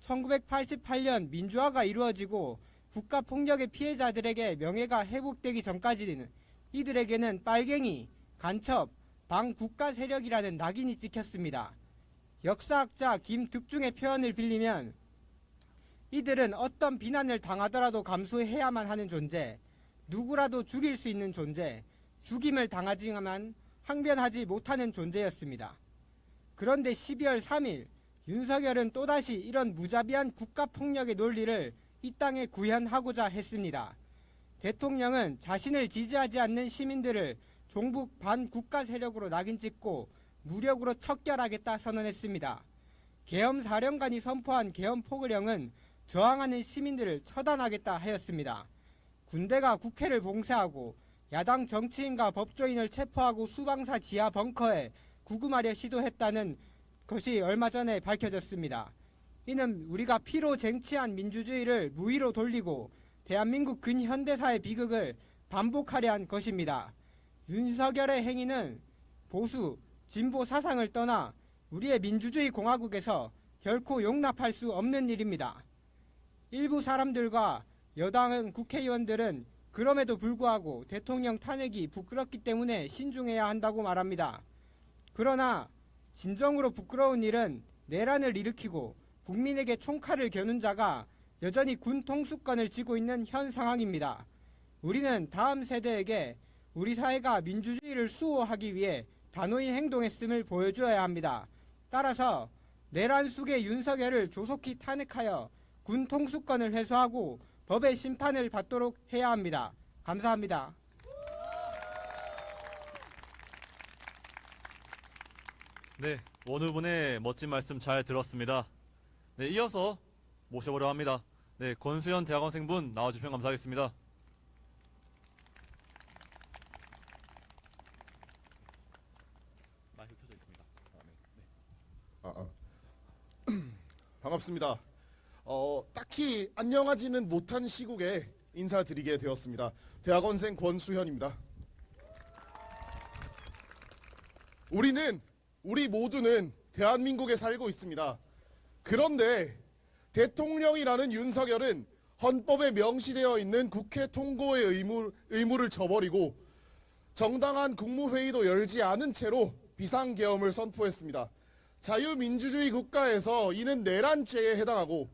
Speaker 11: 1988년 민주화가 이루어지고 국가폭력의 피해자들에게 명예가 회복되기 전까지는 이들에게는 빨갱이, 간첩, 반국가 세력이라는 낙인이 찍혔습니다. 역사학자 김득중의 표현을 빌리면 이들은 어떤 비난을 당하더라도 감수해야만 하는 존재, 누구라도 죽일 수 있는 존재, 죽임을 당하지만 항변하지 못하는 존재였습니다. 그런데 12월 3일 윤석열은 또다시 이런 무자비한 국가폭력의 논리를 이 땅에 구현하고자 했습니다. 대통령은 자신을 지지하지 않는 시민들을 종북 반국가 세력으로 낙인 찍고 무력으로 척결하겠다 선언했습니다. 계엄사령관이 선포한 계엄포고령은 저항하는 시민들을 처단하겠다 하였습니다. 군대가 국회를 봉쇄하고 야당 정치인과 법조인을 체포하고 수방사 지하 벙커에 구금하려 시도했다는 것이 얼마 전에 밝혀졌습니다. 이는 우리가 피로 쟁취한 민주주의를 무위로 돌리고 대한민국 근현대사의 비극을 반복하려 한 것입니다. 윤석열의 행위는 보수, 진보 사상을 떠나 우리의 민주주의 공화국에서 결코 용납할 수 없는 일입니다. 일부 사람들과 여당은 국회의원들은 그럼에도 불구하고 대통령 탄핵이 부끄럽기 때문에 신중해야 한다고 말합니다. 그러나 진정으로 부끄러운 일은 내란을 일으키고 국민에게 총칼을 겨눈 자가 여전히 군 통수권을 쥐고 있는 현 상황입니다. 우리는 다음 세대에게 우리 사회가 민주주의를 수호하기 위해 단호히 행동했음을 보여주어야 합니다. 따라서 내란 속의 윤석열을 조속히 탄핵하여 군 통수권을 회수하고 법의 심판을 받도록 해야 합니다. 감사합니다.
Speaker 3: 네, 원후분의 멋진 말씀 잘 들었습니다. 네, 이어서 모셔보려 합니다. 네, 권수현 대학원생분 나와주시면 감사하겠습니다. 마이크 켜져 있습니다.
Speaker 5: 반갑습니다. 딱히 안녕하지는 못한 시국에 인사드리게 되었습니다. 대학원생 권수현입니다. 우리 모두는 대한민국에 살고 있습니다. 그런데 대통령이라는 윤석열은 헌법에 명시되어 있는 국회 통고의 의무를 저버리고 정당한 국무회의도 열지 않은 채로 비상계엄을 선포했습니다. 자유민주주의 국가에서 이는 내란죄에 해당하고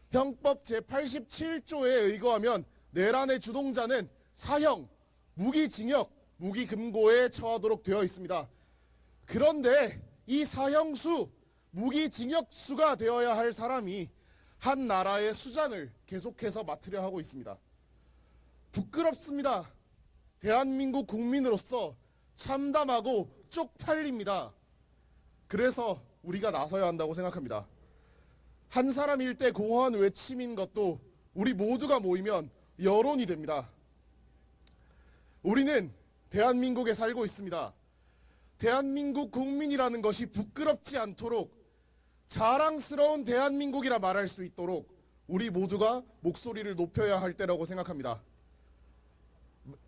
Speaker 5: 형법 제87조에 의거하면 내란의 주동자는 사형, 무기징역, 무기금고에 처하도록 되어 있습니다. 그런데 이 사형수, 무기징역수가 되어야 할 사람이 한 나라의 수장을 계속해서 맡으려 하고 있습니다. 부끄럽습니다. 대한민국 국민으로서 참담하고 쪽팔립니다. 그래서 우리가 나서야 한다고 생각합니다. 한 사람 일대 공허한 외침인 것도 우리 모두가 모이면 여론이 됩니다. 우리는 대한민국에 살고 있습니다. 대한민국 국민이라는 것이 부끄럽지 않도록 자랑스러운 대한민국이라 말할 수 있도록 우리 모두가 목소리를 높여야 할 때라고 생각합니다.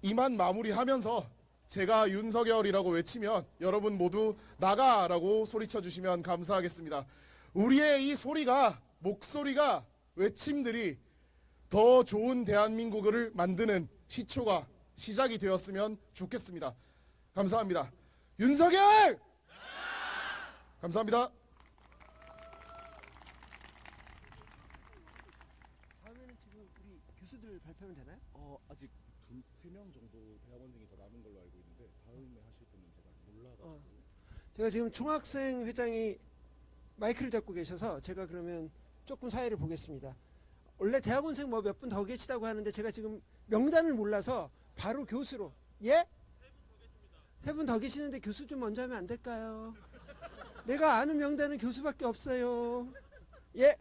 Speaker 5: 이만 마무리하면서 제가 윤석열이라고 외치면 여러분 모두 나가라고 소리쳐 주시면 감사하겠습니다. 우리의 이 소리가, 목소리가, 외침들이 더 좋은 대한민국을 만드는 시초가 시작이 되었으면 좋겠습니다. 감사합니다. 윤석열! 감사합니다.
Speaker 2: 다음에는 지금 우리 교수들 발표하면 되나요?
Speaker 5: 아직 3명 정도 대학원생이 더 남은 걸로 알고 있는데 다음에 하실 분은 제가 몰라가지고.
Speaker 2: 제가 지금 총학생 회장이 마이크를 잡고 계셔서 제가 그러면 조금 사회를 보겠습니다. 원래 대학원생 뭐 몇 분 더 계시다고 하는데 제가 지금 명단을 몰라서 바로 교수로. 예? 3분 더 계시는데 교수 좀 먼저 하면 안 될까요? 내가 아는 명단은 교수밖에 없어요. 예?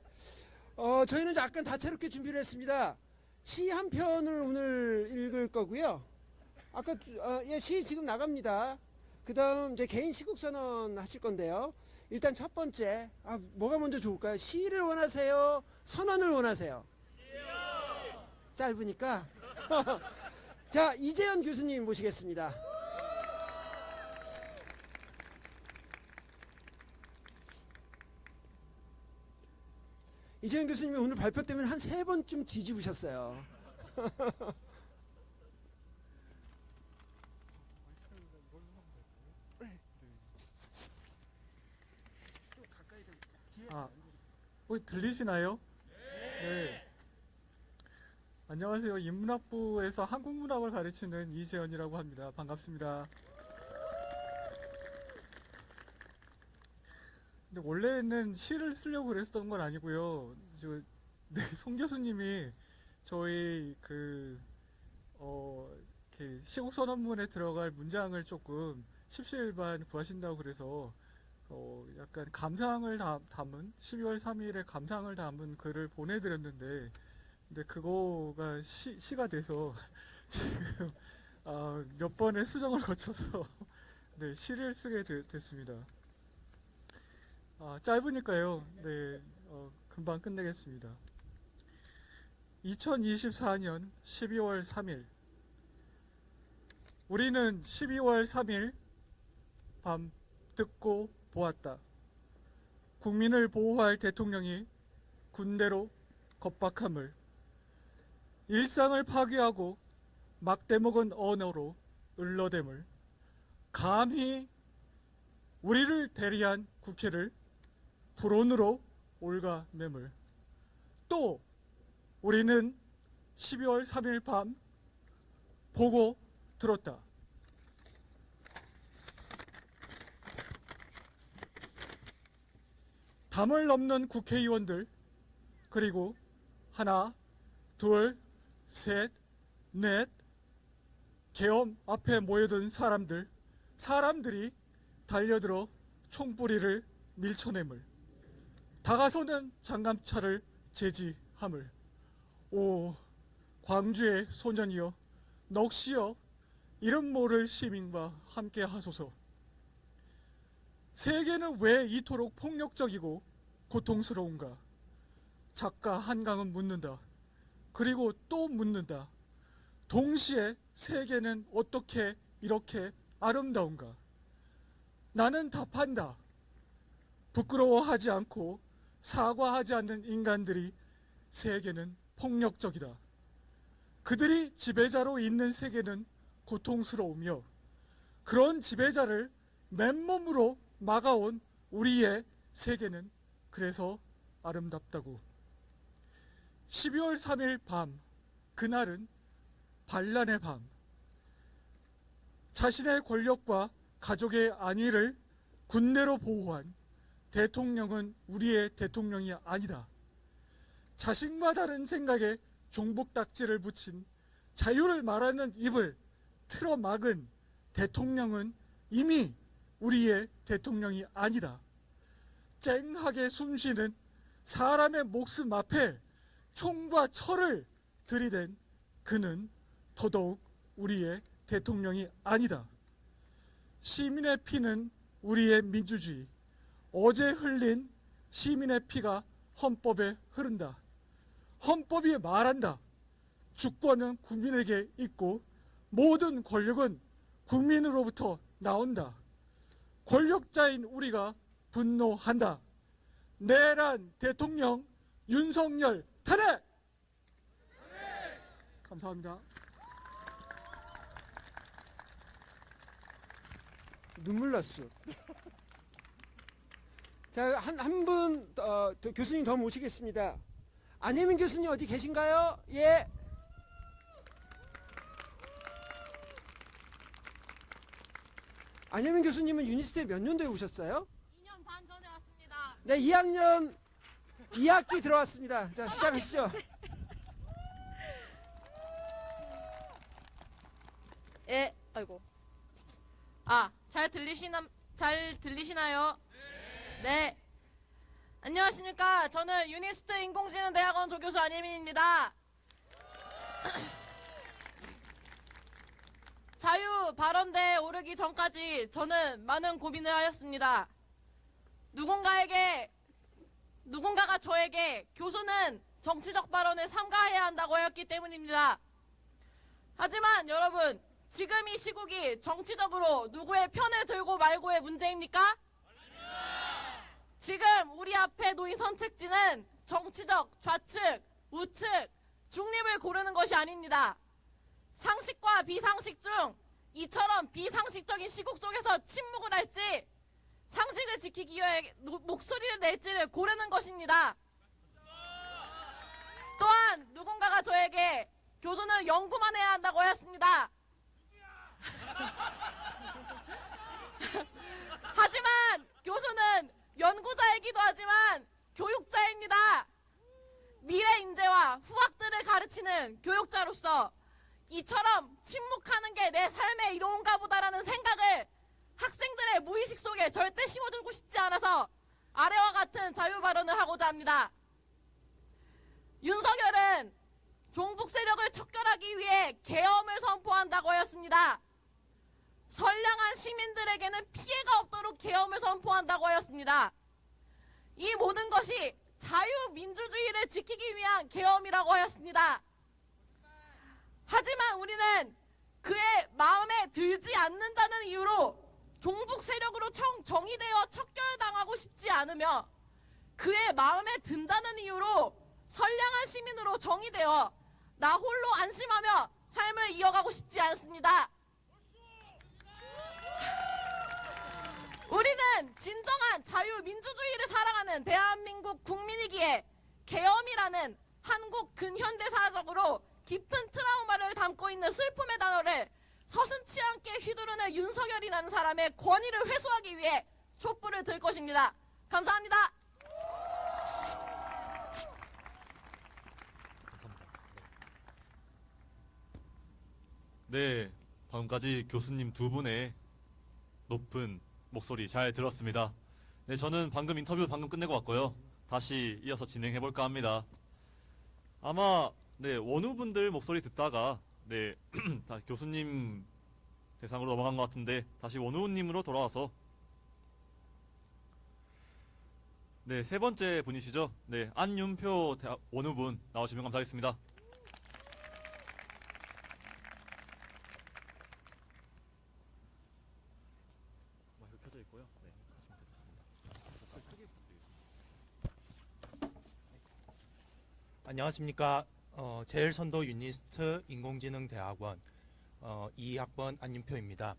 Speaker 2: 저희는 약간 다채롭게 준비를 했습니다. 시 한 편을 오늘 읽을 거고요. 아까 시 지금 나갑니다. 그 다음 이제 개인 시국선언 하실 건데요. 일단 첫 번째, 뭐가 먼저 좋을까요? 시를 원하세요? 선언을 원하세요? 시요! 짧으니까. 자, 이재현 교수님 모시겠습니다. 이재용 교수님이 오늘 발표 때문에 한 3번쯤 뒤집으셨어요.
Speaker 12: 들리시나요? 네. 안녕하세요. 인문학부에서 한국문학을 가르치는 이재현이라고 합니다. 반갑습니다. 근데 원래는 시를 쓰려고 그랬었던 건 아니고요. 송 교수님이 저희 이렇게 시국 선언문에 들어갈 문장을 조금 십시일반 구하신다고 그래서 약간 감상을 담은 12월 3일에 감상을 담은 글을 보내드렸는데, 근데 그거가 시가 돼서 지금 몇 번의 수정을 거쳐서 네, 시를 쓰게 됐습니다. 짧으니까요. 네, 금방 끝내겠습니다. 2024년 12월 3일. 우리는 12월 3일 밤 듣고 보았다. 국민을 보호할 대통령이 군대로 겁박함을, 일상을 파괴하고 막대먹은 언어로 을러댐을, 감히 우리를 대리한 국회를 불온으로 올가매물. 또 우리는 12월 3일 밤 보고 들었다. 담을 넘는 국회의원들, 그리고 하나, 둘, 셋, 넷, 계엄 앞에 모여든 사람들이 달려들어 총뿌리를 밀쳐냄을, 다가서는 장갑차를 제지함을. 오, 광주의 소년이여, 넋이여, 이름 모를 시민과 함께 하소서. 세계는 왜 이토록 폭력적이고 고통스러운가? 작가 한강은 묻는다. 그리고 또 묻는다. 동시에 세계는 어떻게 이렇게 아름다운가? 나는 답한다. 부끄러워하지 않고 사과하지 않는 인간들이 세계는 폭력적이다. 그들이 지배자로 있는 세계는 고통스러우며, 그런 지배자를 맨몸으로 막아온 우리의 세계는 그래서 아름답다고. 12월 3일 밤, 그날은 반란의 밤. 자신의 권력과 가족의 안위를 군대로 보호한 대통령은 우리의 대통령이 아니다. 자신과 다른 생각에 종북딱지를 붙인, 자유를 말하는 입을 틀어막은 대통령은 이미 우리의 대통령이 아니다. 쨍하게 숨쉬는 사람의 목숨 앞에 총과 철을 들이댄 그는 더더욱 우리의 대통령이 아니다. 시민의 피는 우리의 민주주의. 어제 흘린 시민의 피가 헌법에 흐른다. 헌법이 말한다. 주권은 국민에게 있고 모든 권력은 국민으로부터 나온다. 권력자인 우리가 분노한다. 내란 대통령 윤석열 탄핵! 감사합니다.
Speaker 2: 눈물 났어. 자, 한 분 교수님 더 모시겠습니다. 안혜민 교수님 어디 계신가요? 예. 안혜민 교수님은 유니스트에 몇 년도에 오셨어요?
Speaker 8: 2년 반 전에 왔습니다.
Speaker 2: 네, 2학년 2학기 들어왔습니다. 자, 시작하시죠.
Speaker 7: 예, 아이고. 잘 들리시나요? 네. 안녕하십니까. 저는 유니스트 인공지능대학원 조교수 안혜민입니다. 자유 발언대에 오르기 전까지 저는 많은 고민을 하였습니다. 누군가가 저에게 교수는 정치적 발언을 삼가해야 한다고 하였기 때문입니다. 하지만 여러분, 지금 이 시국이 정치적으로 누구의 편을 들고 말고의 문제입니까? 지금 우리 앞에 놓인 선택지는 정치적 좌측, 우측, 중립을 고르는 것이 아닙니다. 상식과 비상식 중 이처럼 비상식적인 시국 속에서 침묵을 할지 상식을 지키기 위해 목소리를 낼지를 고르는 것입니다. 또한 누군가가 저에게 교수는 연구만 해야 한다고 했습니다. 하지만 교수는 연구자이기도 하지만 교육자입니다. 미래 인재와 후학들을 가르치는 교육자로서 이처럼 침묵하는 게 내 삶의 이로운가 보다라는 생각을 학생들의 무의식 속에 절대 심어주고 싶지 않아서 아래와 같은 자유 발언을 하고자 합니다. 윤석열은 종북 세력을 척결하기 위해 계엄을 선포한다고 하였습니다. 선량한 시민들에게는 피해가 없도록 계엄을 선포한다고 하였습니다. 이 모든 것이 자유민주주의를 지키기 위한 계엄이라고 하였습니다. 하지만 우리는 그의 마음에 들지 않는다는 이유로 종북 세력으로 정의되어 척결당하고 싶지 않으며 그의 마음에 든다는 이유로 선량한 시민으로 정의되어 나 홀로 안심하며 삶을 이어가고 싶지 않습니다. 우리는 진정한 자유민주주의를 사랑하는 대한민국 국민이기에 계엄이라는 한국 근현대사적으로 깊은 트라우마를 담고 있는 슬픔의 단어를 서슴치 않게 휘두르는 윤석열이라는 사람의 권위를 회수하기 위해 촛불을 들 것입니다. 감사합니다.
Speaker 3: 네, 방금까지 교수님 두 분의 높은 목소리 잘 들었습니다. 네, 저는 방금 인터뷰 끝내고 왔고요. 다시 이어서 진행해볼까 합니다. 아마 네, 원우분들 목소리 듣다가 네, 다 교수님 대상으로 넘어간 것 같은데 다시 원우님으로 돌아와서 네, 세 번째 분이시죠? 네, 안윤표 원우분 나오시면 감사하겠습니다. 마이크 켜져 있고요. 네, 하시면 되겠습니다.
Speaker 13: 안녕하십니까. 제일선도 유니스트 인공지능대학원 2학번 안윤표입니다.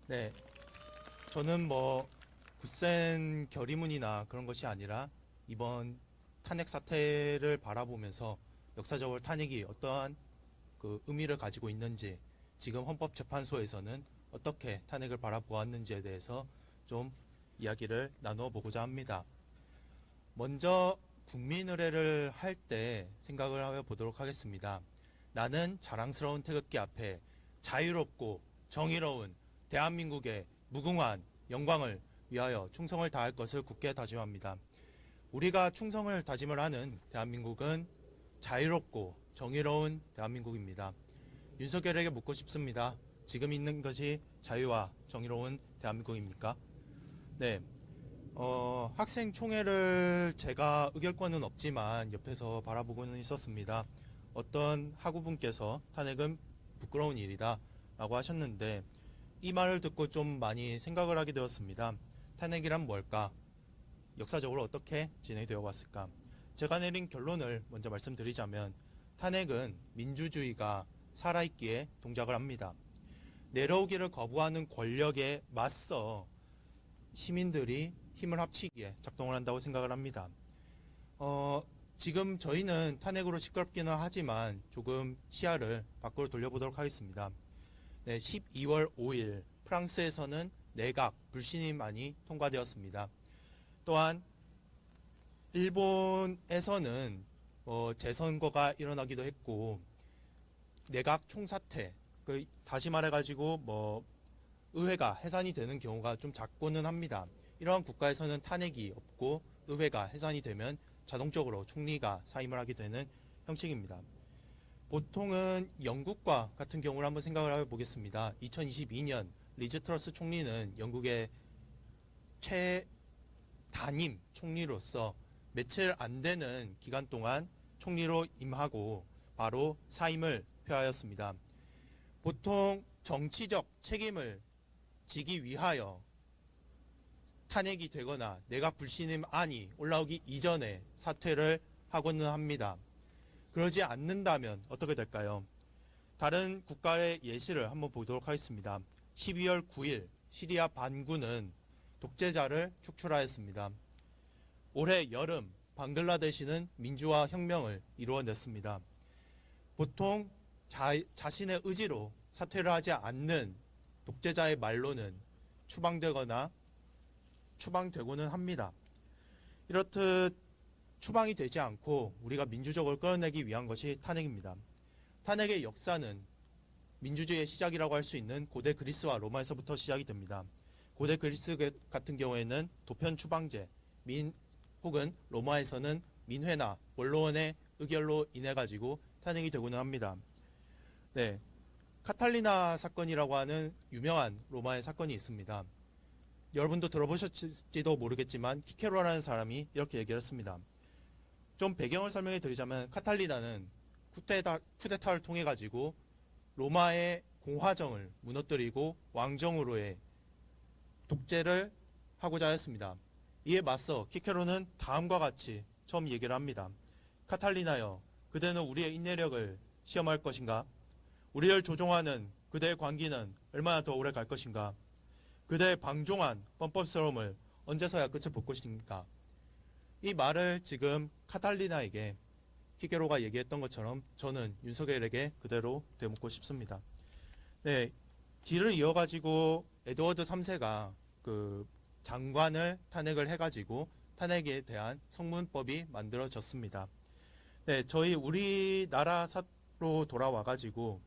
Speaker 13: 네, 저는 뭐 굳센 결의문이나 그런 것이 아니라 이번 탄핵 사태를 바라보면서 역사적으로 탄핵이 어떠한 그 의미를 가지고 있는지, 지금 헌법재판소에서는 어떻게 탄핵을 바라보았는지에 대해서 좀 이야기를 나누어 보고자 합니다. 먼저 국민의례를 할 때 생각을 하여 보도록 하겠습니다. 나는 자랑스러운 태극기 앞에 자유롭고 정의로운 대한민국의 무궁한 영광을 위하여 충성을 다할 것을 굳게 다짐합니다. 우리가 충성을 다짐을 하는 대한민국은 자유롭고 정의로운 대한민국입니다. 윤석열에게 묻고 싶습니다. 지금 있는 것이 자유와 정의로운 대한민국입니까? 네. 학생총회를 제가 의결권은 없지만 옆에서 바라보고는 있었습니다. 어떤 학우분께서 탄핵은 부끄러운 일이다 라고 하셨는데 이 말을 듣고 좀 많이 생각을 하게 되었습니다. 탄핵이란 뭘까? 역사적으로 어떻게 진행되어 왔을까? 제가 내린 결론을 먼저 말씀드리자면 탄핵은 민주주의가 살아있기에 동작을 합니다. 내려오기를 거부하는 권력에 맞서 시민들이 힘을 합치기에 작동을 한다고 생각을 합니다. 지금 저희는 탄핵으로 시끄럽기는 하지만 조금 시야를 밖으로 돌려보도록 하겠습니다. 네, 12월 5일 프랑스에서는 내각 불신임안이 통과되었습니다. 또한 일본에서는 재선거가 일어나기도 했고 내각 총사퇴, 다시 말해가지고 의회가 해산이 되는 경우가 좀 작고는 합니다. 이러한 국가에서는 탄핵이 없고 의회가 해산이 되면 자동적으로 총리가 사임을 하게 되는 형식입니다. 보통은 영국과 같은 경우를 한번 생각을 해보겠습니다. 2022년 리즈 트러스 총리는 영국의 최단임 총리로서 며칠 안 되는 기간 동안 총리로 임하고 바로 사임을 표하였습니다. 보통 정치적 책임을 지기 위하여 탄핵이 되거나 내각 불신임안이 올라오기 이전에 사퇴를 하고는 합니다. 그러지 않는다면 어떻게 될까요? 다른 국가의 예시를 한번 보도록 하겠습니다. 12월 9일 시리아 반군은 독재자를 축출하였습니다. 올해 여름 방글라데시는 민주화 혁명을 이루어냈습니다. 보통 자신의 의지로 사퇴를 하지 않는 독재자의 말로는 추방되고는 합니다. 이렇듯 추방이 되지 않고 우리가 민주적으로 끌어내기 위한 것이 탄핵입니다. 탄핵의 역사는 민주주의의 시작이라고 할 수 있는 고대 그리스와 로마에서부터 시작이 됩니다. 고대 그리스 같은 경우에는 도편 추방제, 혹은 로마에서는 민회나 원로원의 의결로 인해 가지고 탄핵이 되고는 합니다. 네, 카탈리나 사건이라고 하는 유명한 로마의 사건이 있습니다. 여러분도 들어보셨을지도 모르겠지만 키케로라는 사람이 이렇게 얘기를 했습니다. 좀 배경을 설명해 드리자면 카탈리나는 쿠데타를 통해 가지고 로마의 공화정을 무너뜨리고 왕정으로의 독재를 하고자 했습니다. 이에 맞서 키케로는 다음과 같이 처음 얘기를 합니다. 카탈리나여, 그대는 우리의 인내력을 시험할 것인가? 우리를 조종하는 그대의 관기는 얼마나 더 오래 갈 것인가? 그대의 방종한 뻔뻔스러움을 언제서야 끝을 볼 것인가? 이 말을 지금 카탈리나에게 키케로가 얘기했던 것처럼 저는 윤석열에게 그대로 되묻고 싶습니다. 네, 뒤를 이어가지고 에드워드 3세가 그 장관을 탄핵을 해가지고 탄핵에 대한 성문법이 만들어졌습니다. 네, 저희 우리나라로 돌아와가지고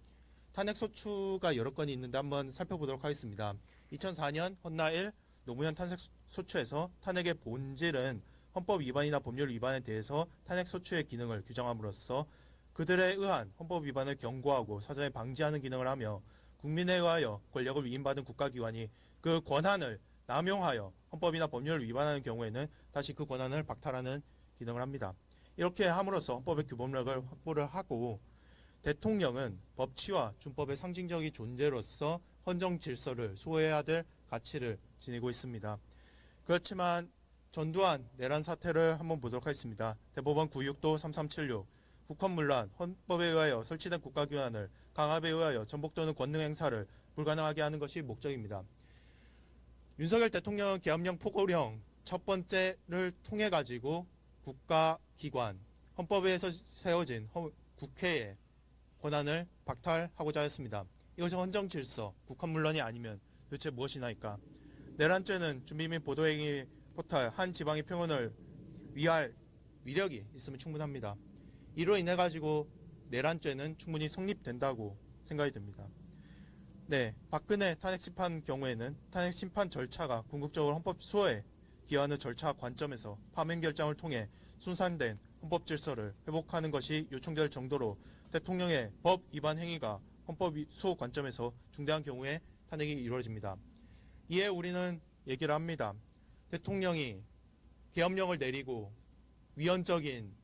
Speaker 13: 탄핵 소추가 여러 건이 있는데 한번 살펴보도록 하겠습니다. 2004년 헌나일 노무현 탄핵 소추에서 탄핵의 본질은 헌법 위반이나 법률 위반에 대해서 탄핵 소추의 기능을 규정함으로써 그들에 의한 헌법 위반을 경고하고 사전에 방지하는 기능을 하며 국민에 의하여 권력을 위임받은 국가기관이 그 권한을 남용하여 헌법이나 법률을 위반하는 경우에는 다시 그 권한을 박탈하는 기능을 합니다. 이렇게 함으로써 헌법의 규범력을 확보를 하고 대통령은 법치와 준법의 상징적인 존재로서 헌정 질서를 수호해야 될 가치를 지니고 있습니다. 그렇지만 전두환 내란 사태를 한번 보도록 하겠습니다. 대법원 96도 3376 국헌문란 헌법에 의하여 설치된 국가기관을 강압에 의하여 전복 또는 권능 행사를 불가능하게 하는 것이 목적입니다. 윤석열 대통령은 계엄령 포고령 첫 번째를 통해 가지고 국가기관 헌법에 의해서 세워진 국회의 권한을 박탈하고자 했습니다. 이것이 헌정질서, 국헌문란이 아니면 도대체 무엇이나이까? 내란죄는 준비 및 보도행위 포탈 한 지방의 평온을 위할 위력이 있으면 충분합니다. 이로 인해 가지고 내란죄는 충분히 성립된다고 생각이 듭니다. 네, 박근혜 탄핵 심판 경우에는 탄핵 심판 절차가 궁극적으로 헌법 수호에 기여하는 절차 관점에서 파면 결정을 통해 순산된 헌법 질서를 회복하는 것이 요청될 정도로 대통령의 법 위반 행위가 헌법 수호 관점에서 중대한 경우에 탄핵이 이루어집니다. 이에 우리는 얘기를 합니다. 대통령이 계엄령을 내리고 위헌적인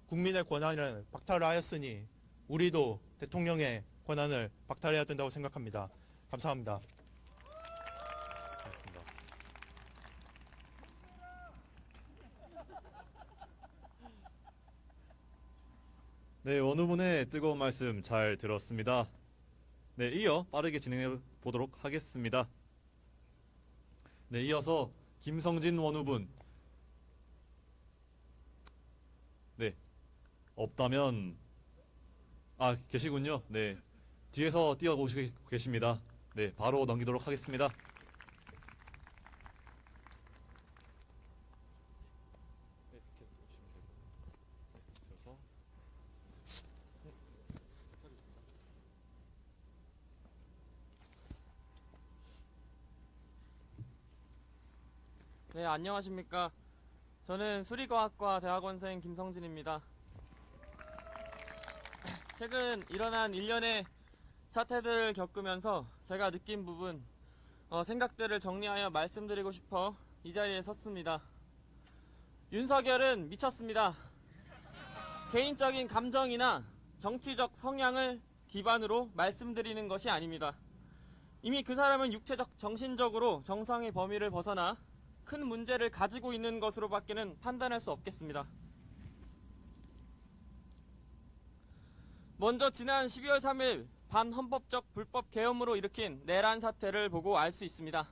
Speaker 13: 국민의 권한을 박탈하였으니 우리도 대통령의 권한을 박탈해야 된다고 생각합니다. 감사합니다.
Speaker 3: 고맙습니다. 네, 원우분의 뜨거운 말씀 잘 들었습니다. 네, 이어 빠르게 진행해 보도록 하겠습니다. 네, 이어서 김성진 원우분. 네, 없다면 계시군요. 네, 뒤에서 뛰어오시고 계십니다. 네, 바로 넘기도록 하겠습니다.
Speaker 14: 네, 안녕하십니까. 저는 수리과학과 대학원생 김성진입니다. 최근 일어난 일련의 사태들을 겪으면서 제가 느낀 부분, 생각들을 정리하여 말씀드리고 싶어 이 자리에 섰습니다. 윤석열은 미쳤습니다. 개인적인 감정이나 정치적 성향을 기반으로 말씀드리는 것이 아닙니다. 이미 그 사람은 육체적, 정신적으로 정상의 범위를 벗어나 큰 문제를 가지고 있는 것으로밖에는 판단할 수 없겠습니다. 먼저 지난 12월 3일 반헌법적 불법 계엄으로 일으킨 내란 사태를 보고 알 수 있습니다.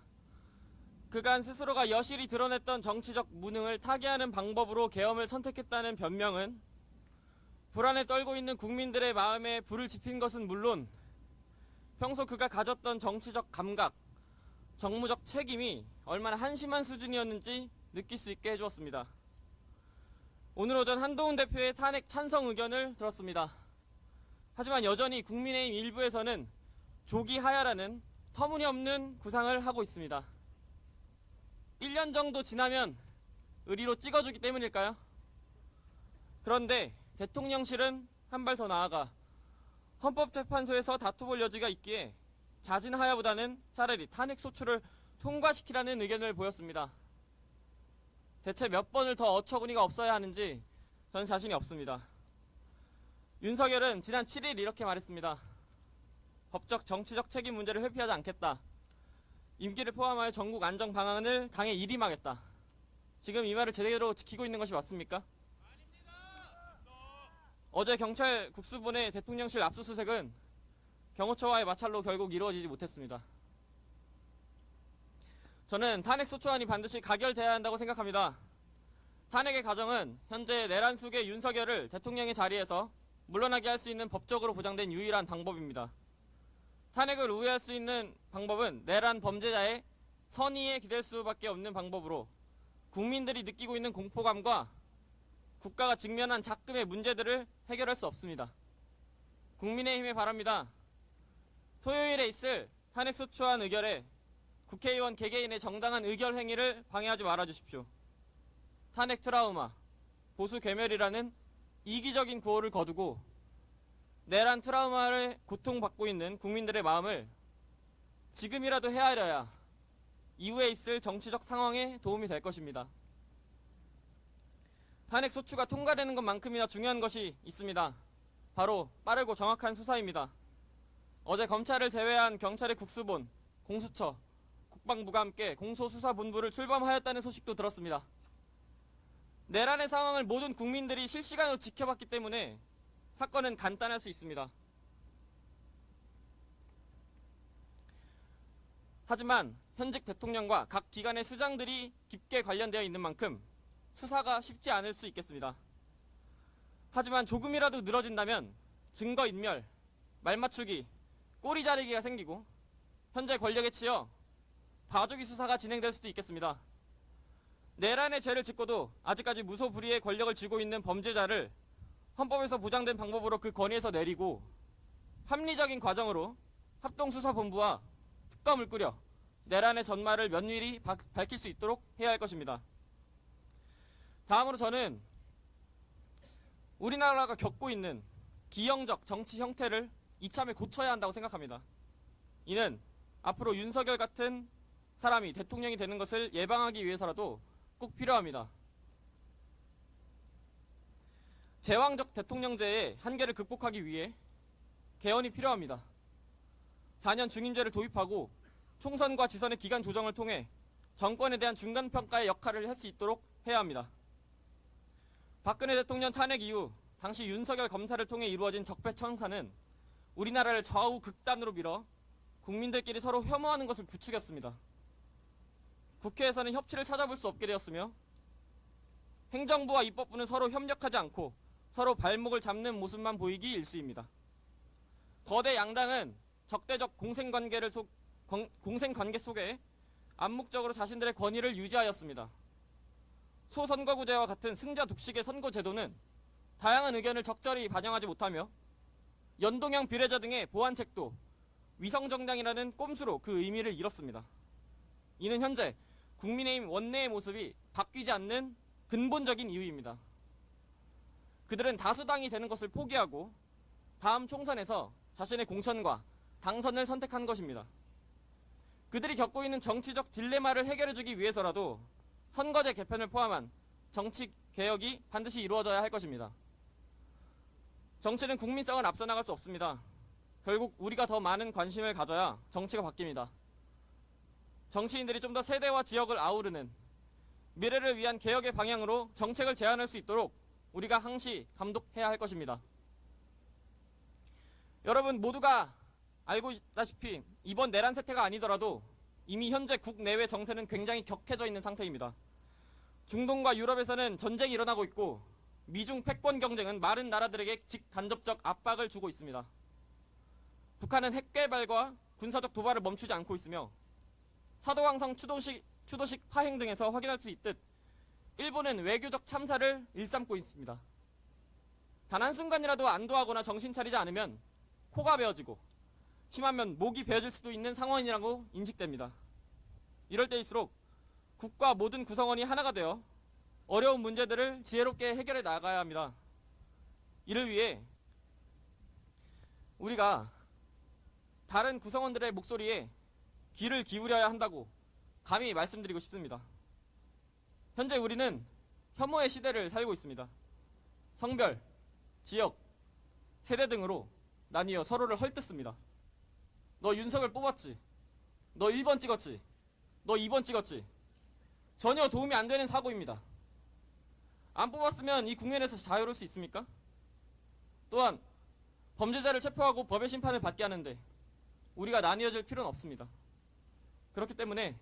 Speaker 14: 그간 스스로가 여실히 드러냈던 정치적 무능을 타개하는 방법으로 계엄을 선택했다는 변명은 불안에 떨고 있는 국민들의 마음에 불을 지핀 것은 물론 평소 그가 가졌던 정치적 감각, 정무적 책임이 얼마나 한심한 수준이었는지 느낄 수 있게 해주었습니다. 오늘 오전 한동훈 대표의 탄핵 찬성 의견을 들었습니다. 하지만 여전히 국민의힘 일부에서는 조기 하야라는 터무니없는 구상을 하고 있습니다. 1년 정도 지나면 의리로 찍어주기 때문일까요? 그런데 대통령실은 한 발 더 나아가 헌법재판소에서 다투볼 여지가 있기에 자진 하야보다는 차라리 탄핵 소추를 통과시키라는 의견을 보였습니다. 대체 몇 번을 더 어처구니가 없어야 하는지 저는 자신이 없습니다. 윤석열은 지난 7일 이렇게 말했습니다. 법적 정치적 책임 문제를 회피하지 않겠다. 임기를 포함하여 전국 안정 방안을 당에 일임하겠다. 지금 이 말을 제대로 지키고 있는 것이 맞습니까? 어제 경찰 국수본의 대통령실 압수수색은 경호처와의 마찰로 결국 이루어지지 못했습니다. 저는 탄핵 소추안이 반드시 가결돼야 한다고 생각합니다. 탄핵의 과정은 현재 내란 속의 윤석열을 대통령의 자리에서 물러나게 할 수 있는 법적으로 보장된 유일한 방법입니다. 탄핵을 우회할 수 있는 방법은 내란 범죄자의 선의에 기댈 수밖에 없는 방법으로 국민들이 느끼고 있는 공포감과 국가가 직면한 작금의 문제들을 해결할 수 없습니다. 국민의힘에 바랍니다. 토요일에 있을 탄핵소추안 의결에 국회의원 개개인의 정당한 의결 행위를 방해하지 말아주십시오. 탄핵 트라우마, 보수 괴멸이라는 이기적인 구호를 거두고 내란 트라우마를 고통받고 있는 국민들의 마음을 지금이라도 헤아려야 이후에 있을 정치적 상황에 도움이 될 것입니다. 탄핵 소추가 통과되는 것만큼이나 중요한 것이 있습니다. 바로 빠르고 정확한 수사입니다. 어제 검찰을 제외한 경찰의 국수본, 공수처, 국방부가 함께 공소수사본부를 출범하였다는 소식도 들었습니다. 내란의 상황을 모든 국민들이 실시간으로 지켜봤기 때문에 사건은 간단할 수 있습니다. 하지만 현직 대통령과 각 기관의 수장들이 깊게 관련되어 있는 만큼 수사가 쉽지 않을 수 있겠습니다. 하지만 조금이라도 늘어진다면 증거인멸, 말맞추기, 꼬리 자르기가 생기고 현재 권력에 치여 봐주기 수사가 진행될 수도 있겠습니다. 내란의 죄를 짓고도 아직까지 무소불위의 권력을 쥐고 있는 범죄자를 헌법에서 보장된 방법으로 그 권위에서 내리고 합리적인 과정으로 합동수사본부와 특검을 꾸려 내란의 전말을 면밀히 밝힐 수 있도록 해야 할 것입니다. 다음으로 저는 우리나라가 겪고 있는 기형적 정치 형태를 이참에 고쳐야 한다고 생각합니다. 이는 앞으로 윤석열 같은 사람이 대통령이 되는 것을 예방하기 위해서라도 꼭 필요합니다. 제왕적 대통령제의 한계를 극복하기 위해 개헌이 필요합니다. 4년 중임제를 도입하고 총선과 지선의 기간 조정을 통해 정권에 대한 중간평가의 역할을 할 수 있도록 해야 합니다. 박근혜 대통령 탄핵 이후 당시 윤석열 검사를 통해 이루어진 적폐청산은 우리나라를 좌우 극단으로 밀어 국민들끼리 서로 혐오하는 것을 부추겼습니다. 국회에서는 협치를 찾아볼 수 없게 되었으며 행정부와 입법부는 서로 협력하지 않고 서로 발목을 잡는 모습만 보이기 일쑤입니다. 거대 양당은 적대적 공생관계 속에 암묵적으로 자신들의 권위를 유지하였습니다. 소선거구제와 같은 승자 독식의 선거제도는 다양한 의견을 적절히 반영하지 못하며 연동형 비례제 등의 보완책도 위성정당이라는 꼼수로 그 의미를 잃었습니다. 이는 현재 국민의힘 원내의 모습이 바뀌지 않는 근본적인 이유입니다. 그들은 다수당이 되는 것을 포기하고 다음 총선에서 자신의 공천과 당선을 선택한 것입니다. 그들이 겪고 있는 정치적 딜레마를 해결해주기 위해서라도 선거제 개편을 포함한 정치 개혁이 반드시 이루어져야 할 것입니다. 정치는 국민성을 앞서 나갈 수 없습니다. 결국 우리가 더 많은 관심을 가져야 정치가 바뀝니다. 정치인들이 좀 더 세대와 지역을 아우르는 미래를 위한 개혁의 방향으로 정책을 제안할 수 있도록 우리가 항시 감독해야 할 것입니다. 여러분 모두가 알고 있다시피 이번 내란 사태가 아니더라도 이미 현재 국내외 정세는 굉장히 격해져 있는 상태입니다. 중동과 유럽에서는 전쟁이 일어나고 있고 미중 패권 경쟁은 많은 나라들에게 직간접적 압박을 주고 있습니다. 북한은 핵 개발과 군사적 도발을 멈추지 않고 있으며 사도왕성 추도식 파행 등에서 확인할 수 있듯 일본은 외교적 참사를 일삼고 있습니다. 단 한순간이라도 안도하거나 정신 차리지 않으면 코가 베어지고 심하면 목이 베어질 수도 있는 상황이라고 인식됩니다. 이럴 때일수록 국가 모든 구성원이 하나가 되어 어려운 문제들을 지혜롭게 해결해 나가야 합니다. 이를 위해 우리가 다른 구성원들의 목소리에 귀를 기울여야 한다고 감히 말씀드리고 싶습니다. 현재 우리는 혐오의 시대를 살고 있습니다. 성별, 지역, 세대 등으로 나뉘어 서로를 헐뜯습니다. 너 윤석열 뽑았지? 너 1번 찍었지? 너 2번 찍었지? 전혀 도움이 안 되는 사고입니다. 안 뽑았으면 이 국면에서 자유로울 수 있습니까? 또한 범죄자를 체포하고 법의 심판을 받게 하는데 우리가 나뉘어질 필요는 없습니다. 그렇기 때문에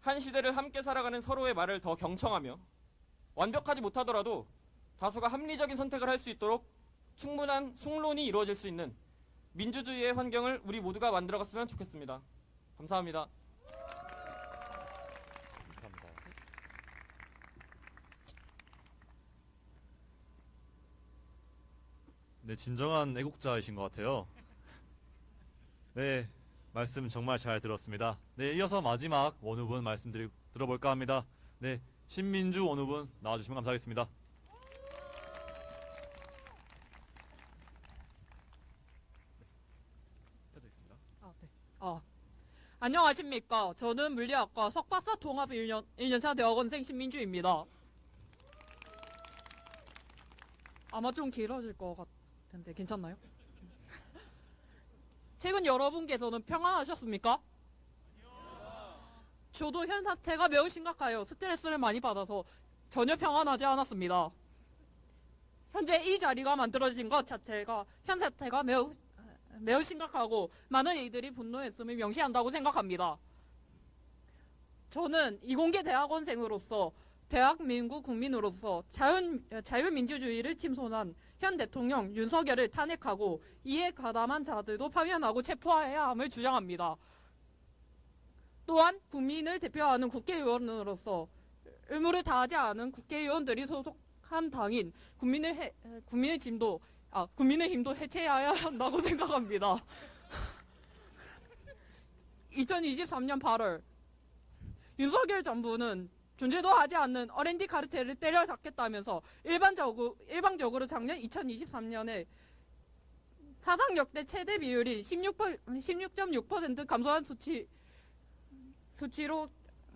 Speaker 14: 한 시대를 함께 살아가는 서로의 말을 더 경청하며 완벽하지 못하더라도 다소가 합리적인 선택을 할 수 있도록 충분한 숭론이 이루어질 수 있는 민주주의의 환경을 우리 모두가 만들어갔으면 좋겠습니다. 감사합니다.
Speaker 3: 네, 진정한 애국자이신 것 같아요. 네, 말씀 정말 잘 들었습니다. 네, 이어서 마지막 원후분 들어볼까 합니다. 네, 신민주 원후분 나와주시면 감사하겠습니다.
Speaker 7: 안녕하십니까. 저는 물리학과 석박사 통합 1년차 대학원생 신민주입니다. 아마 좀 길어질 것 같은데 괜찮나요? 최근 여러분께서는 평안하셨습니까? 저도 현 사태가 매우 심각하여 스트레스를 많이 받아서 전혀 평안하지 않았습니다. 현재 이 자리가 만들어진 것 자체가 현 사태가 매우 심각하고 많은 이들이 분노했음을 명시한다고 생각합니다. 저는 이공계 대학원생으로서 대한민국 국민으로서 자유민주주의를 침손한 현 대통령 윤석열을 탄핵하고 이에 가담한 자들도 파면하고 체포해야 함을 주장합니다. 또한 국민을 대표하는 국회의원으로서 의무를 다하지 않은 국회의원들이 소속한 당인 국민의힘도 해체해야 한다고 생각합니다. 2023년 8월 윤석열 정부는 존재도 하지 않는 R&D 카르텔을 때려잡겠다면서 일방적으로 작년 2023년에 사상 역대 최대 비율인 16.6% 감소한 수치로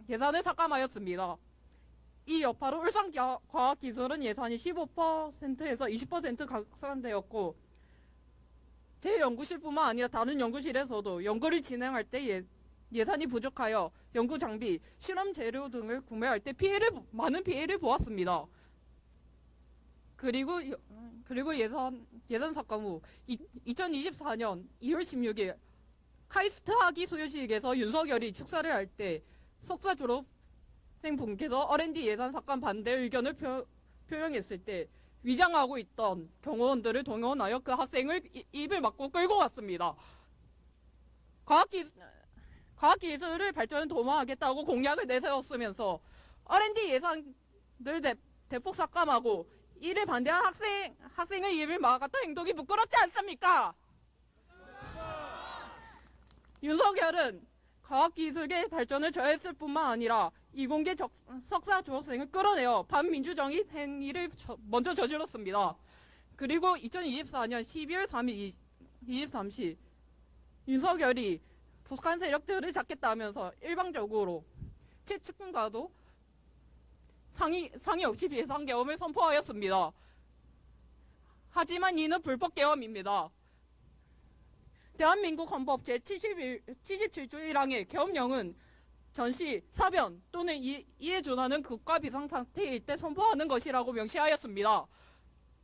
Speaker 7: 예산을 삭감하였습니다. 이 여파로 울산과학기술은 예산이 15%에서 20% 각산되었고 제 연구실뿐만 아니라 다른 연구실에서도 연구를 진행할 때 예산이 부족하여 연구 장비, 실험 재료 등을 구매할 때 많은 피해를 보았습니다. 그리고 예산 삭감 후 2024년 2월 16일 카이스트 학위 수료식에서 윤석열이 축사를 할 때 석사 졸업생 분께서 R&D 예산 삭감 반대 의견을 표명했을 때 위장하고 있던 경호원들을 동원하여 그 학생을 입을 막고 끌고 갔습니다. 과학기술을 발전을 도모하겠다고 공약을 내세웠으면서 R&D 예산을 대폭 삭감하고 이를 반대한 학생의 입을 막았던 행동이 부끄럽지 않습니까? 윤석열은 과학기술의 발전을 저해했을 뿐만 아니라 이공계 석사 졸업생을 끌어내어 반민주적인 행위를 먼저 저질렀습니다. 그리고 2024년 12월 3일 23시 윤석열이 북한 세력들을 잡겠다면서 일방적으로 최측근과도 상의 없이 비상계엄을 선포하였습니다. 하지만 이는 불법 계엄입니다. 대한민국 헌법 제77조 1항의 계엄령은 전시, 사변 또는 이에 준하는 국가 비상상태일 때 선포하는 것이라고 명시하였습니다.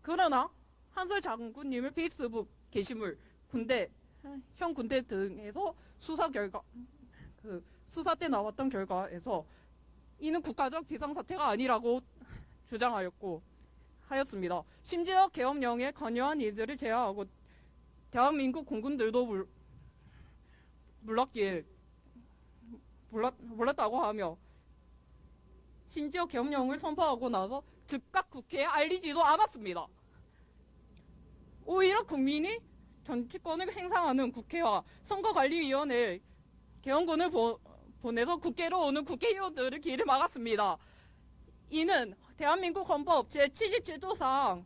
Speaker 7: 그러나 한솔 장군님의 페이스북 게시물, 현 군대 등에서 수사 때 나왔던 결과에서 이는 국가적 비상사태가 아니라고 주장하였고 하였습니다. 심지어 계엄령에 관여한 이들을 제외하고 대한민국 공군들도 몰랐다고 하며 심지어 계엄령을 선포하고 나서 즉각 국회에 알리지도 않았습니다. 오히려 국민이 정치권을 행사하는 국회와 선거관리위원회 계엄군을 보내서 국회로 오는 국회의원들을 길을 막았습니다. 이는 대한민국 헌법 제77조상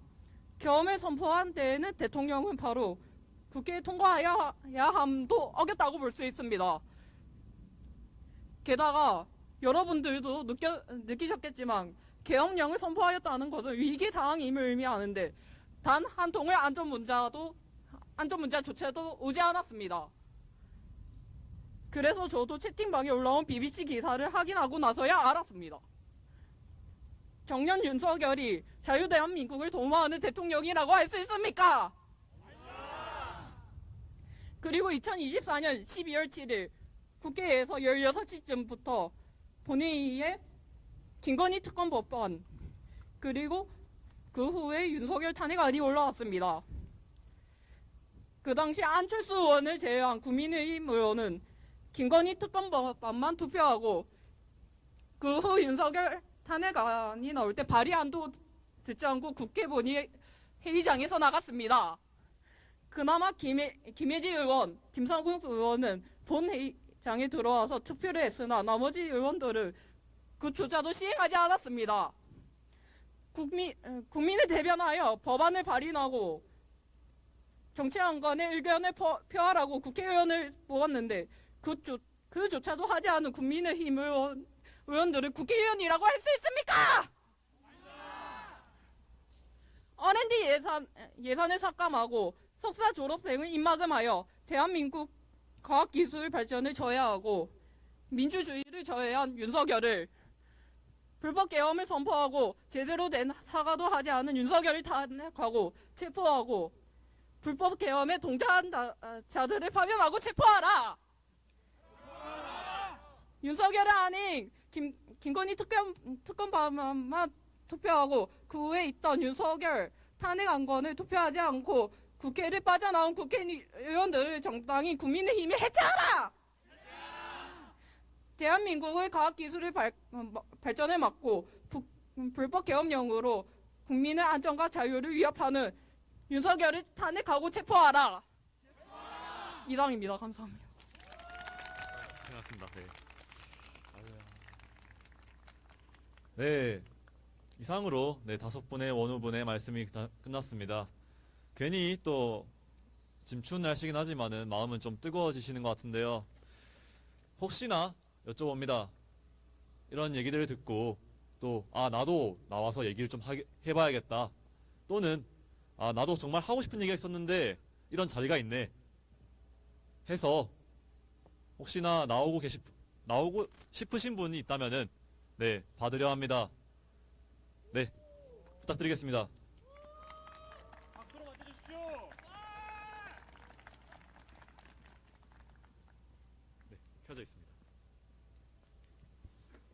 Speaker 7: 계엄을 선포한 데에는 대통령은 바로 국회에 통과해야 함도 어겼다고 볼 수 있습니다. 게다가 여러분들도 느끼셨겠지만 계엄령을 선포하였다는 것은 위기 상황임을 의미하는데 단 한 통의 안전문자조차도 오지 않았습니다. 그래서 저도 채팅방에 올라온 BBC 기사를 확인하고 나서야 알았습니다. 정년 윤석열이 자유대한민국을 도모하는 대통령이라고 할 수 있습니까? 그리고 2024년 12월 7일 국회에서 16시쯤부터 본회의에 김건희 특검 법안 그리고 그 후에 윤석열 탄핵안이 올라왔습니다. 그 당시 안철수 의원을 제외한 국민의힘 의원은 김건희 특검 법안만 투표하고 그 후 윤석열 탄핵안이 나올 때 발의안도 듣지 않고 국회 본회의 회의장에서 나갔습니다. 그나마 김혜지 의원, 김상국 의원은 본회의장에 들어와서 투표를 했으나 나머지 의원들은 그조차도 시행하지 않았습니다. 국민을 대변하여 법안을 발의하고 정치안건의 의견을 표하라고 국회의원을 뽑았는데 그조차도 하지 않은 국민의힘 의원들을 국회의원이라고 할 수 있습니까? R&D 예산을 삭감하고 석사 졸업생을 입막음하여 대한민국 과학기술 발전을 저해하고 민주주의를 저해한 윤석열을 불법 계엄을 선포하고 제대로 된 사과도 하지 않은 윤석열을 탄핵하고 체포하고 불법 계엄에 동조한 자들을 파면하고 체포하라! 윤석열은 아닌 김건희 특검 법안만 투표하고 그 후에 있던 윤석열 탄핵 안건을 투표하지 않고 국회를 빠져나온 국회의원들을 정당히 국민의힘이 해체하라! 대한민국의 과학기술의 발전을 막고 불법 계엄령으로 국민의 안전과 자유를 위협하는 윤석열을 탄핵하고 체포하라! 이상입니다. 감사합니다.
Speaker 3: 고맙습니다. 네, 이상으로 5분의 원후분의 말씀이 끝났습니다. 괜히 또 지금 추운 날씨긴 하지만은 마음은 좀 뜨거워지시는 것 같은데요. 혹시나 여쭤봅니다. 이런 얘기들을 듣고 또 나도 나와서 얘기를 좀 해봐야겠다. 또는 나도 정말 하고 싶은 얘기가 있었는데 이런 자리가 있네. 해서 혹시나 나오고 싶으신 분이 있다면은 네, 받으려 합니다. 네, 부탁드리겠습니다.
Speaker 1: 박수로 맞춰주십시오.
Speaker 3: 네, 켜져 있습니다.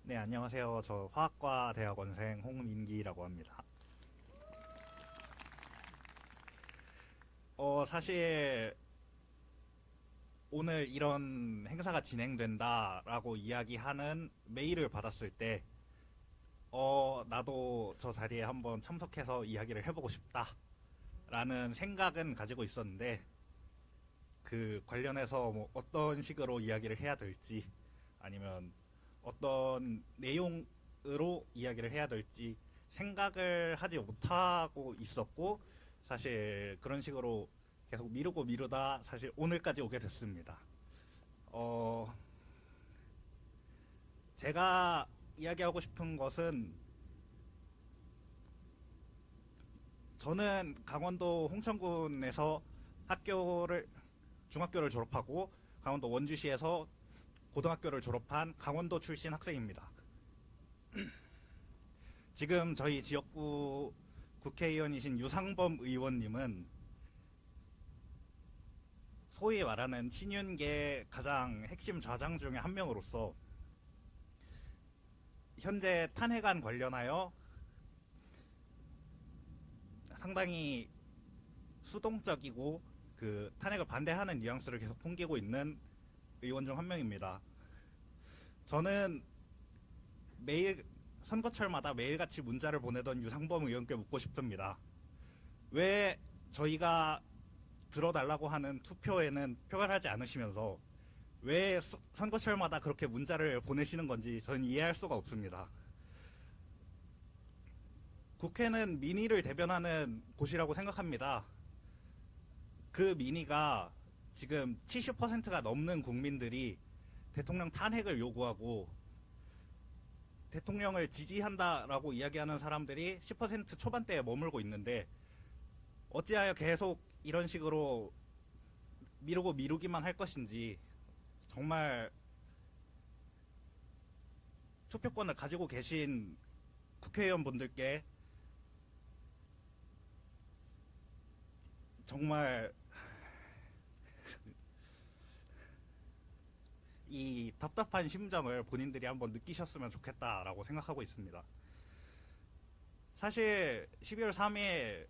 Speaker 15: 네, 안녕하세요. 저 화학과 대학원생 홍민기라고 합니다. 사실 오늘 이런 행사가 진행된다라고 이야기하는 메일을 받았을 때 나도 저 자리에 한번 참석해서 이야기를 해보고 싶다라는 생각은 가지고 있었는데 그 관련해서 뭐 어떤 식으로 이야기를 해야 될지 아니면 어떤 내용으로 이야기를 해야 될지 생각을 하지 못하고 있었고 사실 그런 식으로 계속 미루다 사실 오늘까지 오게 됐습니다. 제가 이야기하고 싶은 것은 저는 강원도 홍천군에서 중학교를 졸업하고 강원도 원주시에서 고등학교를 졸업한 강원도 출신 학생입니다. 지금 저희 지역구 국회의원이신 유상범 의원님은 소위 말하는 친윤계 가장 핵심 좌장 중에 한 명으로서 현재 탄핵안 관련하여 상당히 수동적이고 그 탄핵을 반대하는 뉘앙스를 계속 풍기고 있는 의원 중 한 명입니다. 저는 매일 선거철마다 매일같이 문자를 보내던 유상범 의원께 묻고 싶습니다. 왜 저희가 들어달라고 하는 투표에는 표결하지 않으시면서 왜 선거철마다 그렇게 문자를 보내시는 건지 저는 이해할 수가 없습니다. 국회는 민의를 대변하는 곳이라고 생각합니다. 그 민의가 지금 70%가 넘는 국민들이 대통령 탄핵을 요구하고 대통령을 지지한다라고 이야기하는 사람들이 10% 초반대에 머물고 있는데 어찌하여 계속 이런 식으로 미루고 미루기만 할 것인지 정말 투표권을 가지고 계신 국회의원분들께 정말 이 답답한 심정을 본인들이 한번 느끼셨으면 좋겠다라고 생각하고 있습니다. 사실 12월 3일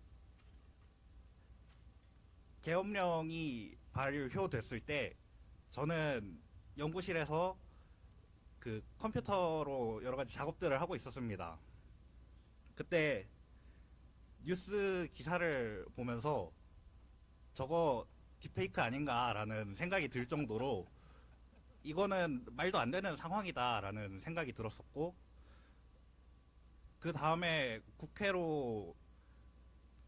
Speaker 15: 계엄령이 발효됐을 때 저는 연구실에서 그 컴퓨터로 여러 가지 작업들을 하고 있었습니다. 그때 뉴스 기사를 보면서 저거 딥페이크 아닌가라는 생각이 들 정도로 이거는 말도 안 되는 상황이다라는 생각이 들었었고, 그 다음에 국회로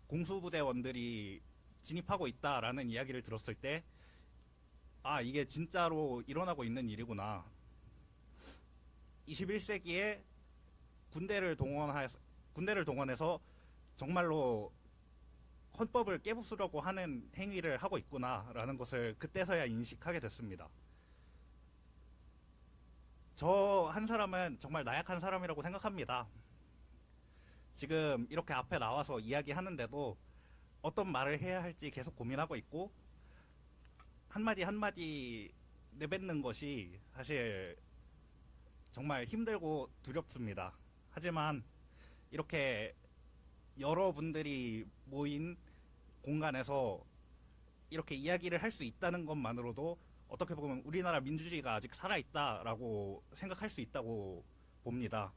Speaker 15: 공수부대원들이 진입하고 있다라는 이야기를 들었을 때, 아, 이게 진짜로 일어나고 있는 일이구나. 21세기에 군대를 동원해서 정말로 헌법을 깨부수려고 하는 행위를 하고 있구나라는 것을 그때서야 인식하게 됐습니다. 저 한 사람은 정말 나약한 사람이라고 생각합니다. 지금 이렇게 앞에 나와서 이야기하는데도 어떤 말을 해야 할지 계속 고민하고 있고, 한마디 한마디 내뱉는 것이 사실 정말 힘들고 두렵습니다. 하지만 이렇게 여러분들이 모인 공간에서 이렇게 이야기를 할 수 있다는 것만으로도 어떻게 보면 우리나라 민주주의가 아직 살아있다라고 생각할 수 있다고 봅니다.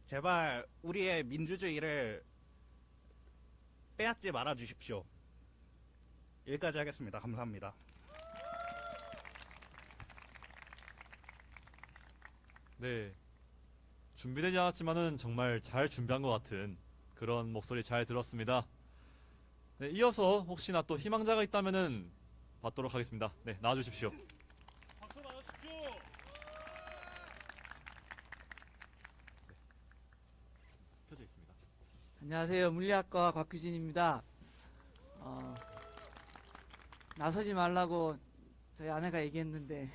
Speaker 15: 제발 우리의 민주주의를 빼앗지 말아 주십시오. 여기까지 하겠습니다. 감사합니다.
Speaker 3: 네, 준비되지 않았지만은 정말 잘 준비한 것 같은 그런 목소리 잘 들었습니다. 네, 이어서 혹시나 또 희망자가 있다면은 받도록 하겠습니다. 네, 나와주십시오.
Speaker 1: 박수 받아주십시오.
Speaker 3: 펴져 있습니다.
Speaker 16: 안녕하세요. 물리학과 곽규진입니다. 나서지 말라고 저희 아내가 얘기했는데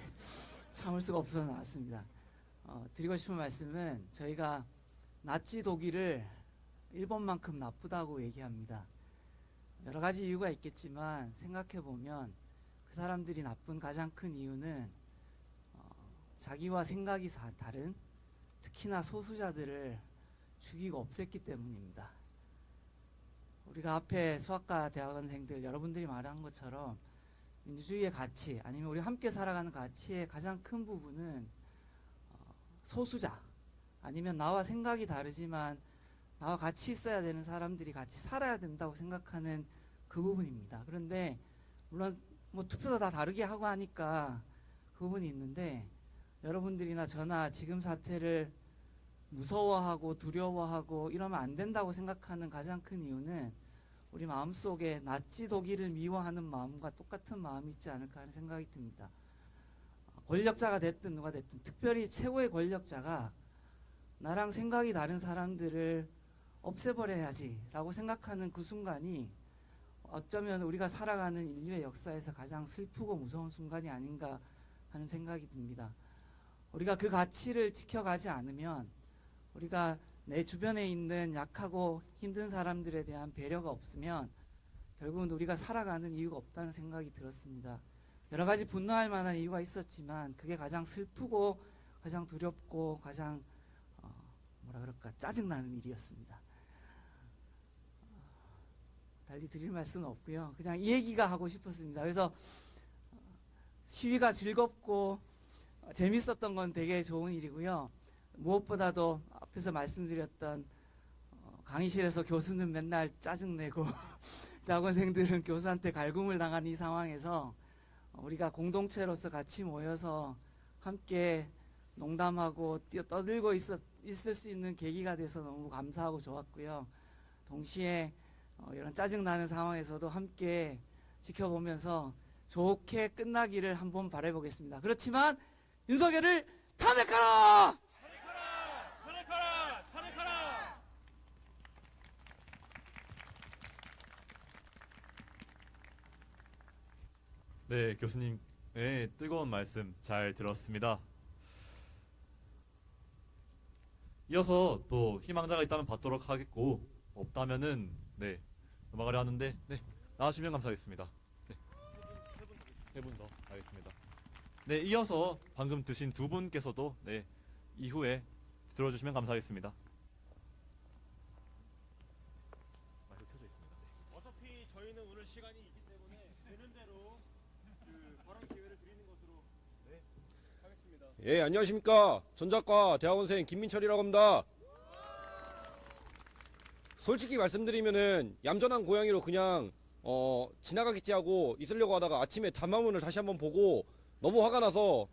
Speaker 16: 참을 수가 없어서 나왔습니다. 드리고 싶은 말씀은 저희가 나치 독일을 일본만큼 나쁘다고 얘기합니다. 여러 가지 이유가 있겠지만 생각해보면 그 사람들이 나쁜 가장 큰 이유는 자기와 생각이 다른, 특히나 소수자들을 죽이고 없앴기 때문입니다. 우리가 앞에 수학과 대학원생들 여러분들이 말한 것처럼 민주주의의 가치, 아니면 우리 함께 살아가는 가치의 가장 큰 부분은 소수자, 아니면 나와 생각이 다르지만 나와 같이 있어야 되는 사람들이 같이 살아야 된다고 생각하는 그 부분입니다. 그런데 물론 뭐 투표도 다 다르게 하고 하니까 그 부분이 있는데, 여러분들이나 저나 지금 사태를 무서워하고 두려워하고 이러면 안 된다고 생각하는 가장 큰 이유는 우리 마음속에 나치 독일을 미워하는 마음과 똑같은 마음이 있지 않을까 하는 생각이 듭니다. 권력자가 됐든 누가 됐든, 특별히 최고의 권력자가 나랑 생각이 다른 사람들을 없애버려야지 라고 생각하는 그 순간이 어쩌면 우리가 살아가는 인류의 역사에서 가장 슬프고 무서운 순간이 아닌가 하는 생각이 듭니다. 우리가 그 가치를 지켜가지 않으면, 우리가 내 주변에 있는 약하고 힘든 사람들에 대한 배려가 없으면 결국은 우리가 살아가는 이유가 없다는 생각이 들었습니다. 여러 가지 분노할 만한 이유가 있었지만 그게 가장 슬프고 가장 두렵고 가장 짜증나는 일이었습니다. 달리 드릴 말씀은 없고요. 그냥 이 얘기가 하고 싶었습니다. 그래서 시위가 즐겁고 재밌었던 건 되게 좋은 일이고요. 무엇보다도 앞에서 말씀드렸던 강의실에서 교수는 맨날 짜증내고 대학원생들은 교수한테 갈굼을 당한 이 상황에서 우리가 공동체로서 같이 모여서 함께 농담하고 떠들고 있을 수 있는 계기가 돼서 너무 감사하고 좋았고요. 동시에 이런 짜증나는 상황에서도 함께 지켜보면서 좋게 끝나기를 한번 바라보겠습니다. 그렇지만 윤석열을 탄핵하라!
Speaker 1: 탄핵하라! 탄핵하라!
Speaker 3: 네, 교수님의 뜨거운 말씀 잘 들었습니다. 이어서 또 희망자가 있다면 받도록 하겠고, 없다면은 네 넘어가려 하는데, 네 나와주시면 감사하겠습니다. 네. 세 분 더 하겠습니다. 네, 이어서 방금 드신 두 분께서도 네 이후에 들어주시면 감사하겠습니다. 마이크 켜져 있습니다.
Speaker 1: 어차피 저희는 오늘 시간이 있기 때문에 되는 대로 그 발언 기회를 드리는 것으로 네 하겠습니다.
Speaker 17: 예, 안녕하십니까. 전작가 대학원생 김민철이라고 합니다. 솔직히 말씀드리면은 얌전한 고양이로 그냥 지나가겠지 하고 있으려고 하다가 아침에 담화문을 다시 한번 보고 너무 화가 나서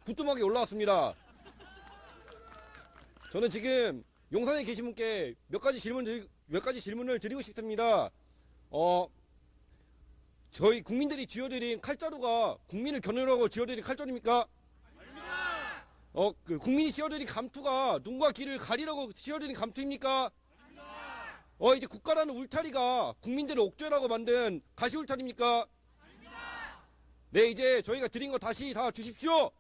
Speaker 17: 부뚜막에 올라왔습니다. 저는 지금 용산에 계신 분께 몇 가지 질문을 드리고 싶습니다. 저희 국민들이 쥐어드린 칼자루가 국민을 겨누려고 쥐어드린 칼자루입니까? 그 국민이 쥐어드린 감투가 눈과 귀를 가리려고 쥐어드린 감투입니까? 이제 국가라는 울타리가 국민들을 옥죄라고 만든 가시 울타리입니까? 네, 이제 저희가 드린 거 다시 다 주십시오.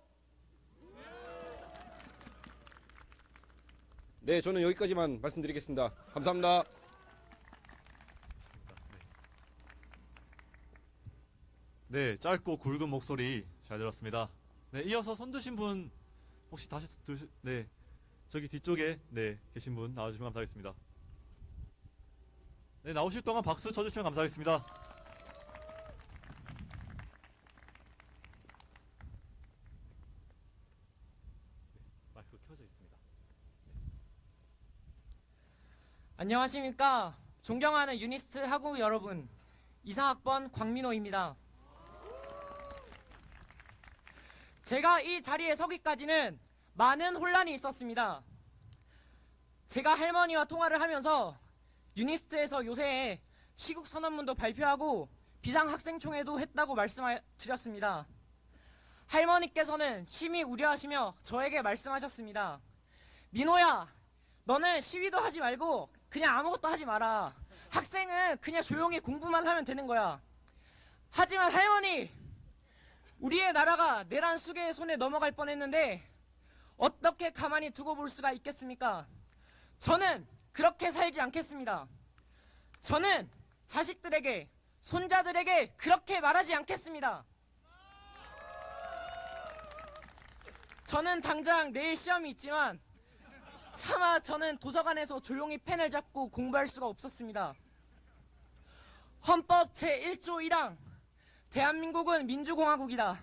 Speaker 17: 네, 저는 여기까지만 말씀드리겠습니다. 감사합니다.
Speaker 3: 네, 짧고 굵은 목소리 잘 들었습니다. 네, 이어서 손 드신 분 혹시 다시 네 저기 뒤쪽에 네 계신 분 나와주시면 감사하겠습니다. 네, 나오실 동안 박수 쳐주시면 감사하겠습니다. 마이크 켜져 있습니다.
Speaker 18: 안녕하십니까. 존경하는 유니스트 학우 여러분, 이사학번 광민호입니다. 제가 이 자리에 서기까지는 많은 혼란이 있었습니다. 제가 할머니와 통화를 하면서 유니스트에서 요새 시국선언문도 발표하고 비상학생총회도 했다고 말씀드렸습니다. 할머니께서는 심히 우려하시며 저에게 말씀하셨습니다. 민호야, 너는 시위도 하지 말고 그냥 아무것도 하지 마라. 학생은 그냥 조용히 공부만 하면 되는 거야. 하지만 할머니, 우리의 나라가 내란 수괴의 손에 넘어갈 뻔했는데 어떻게 가만히 두고 볼 수가 있겠습니까? 저는 그렇게 살지 않겠습니다. 저는 자식들에게, 손자들에게 그렇게 말하지 않겠습니다. 저는 당장 내일 시험이 있지만 차마 저는 도서관에서 조용히 펜을 잡고 공부할 수가 없었습니다. 헌법 제1조 1항, 대한민국은 민주공화국이다.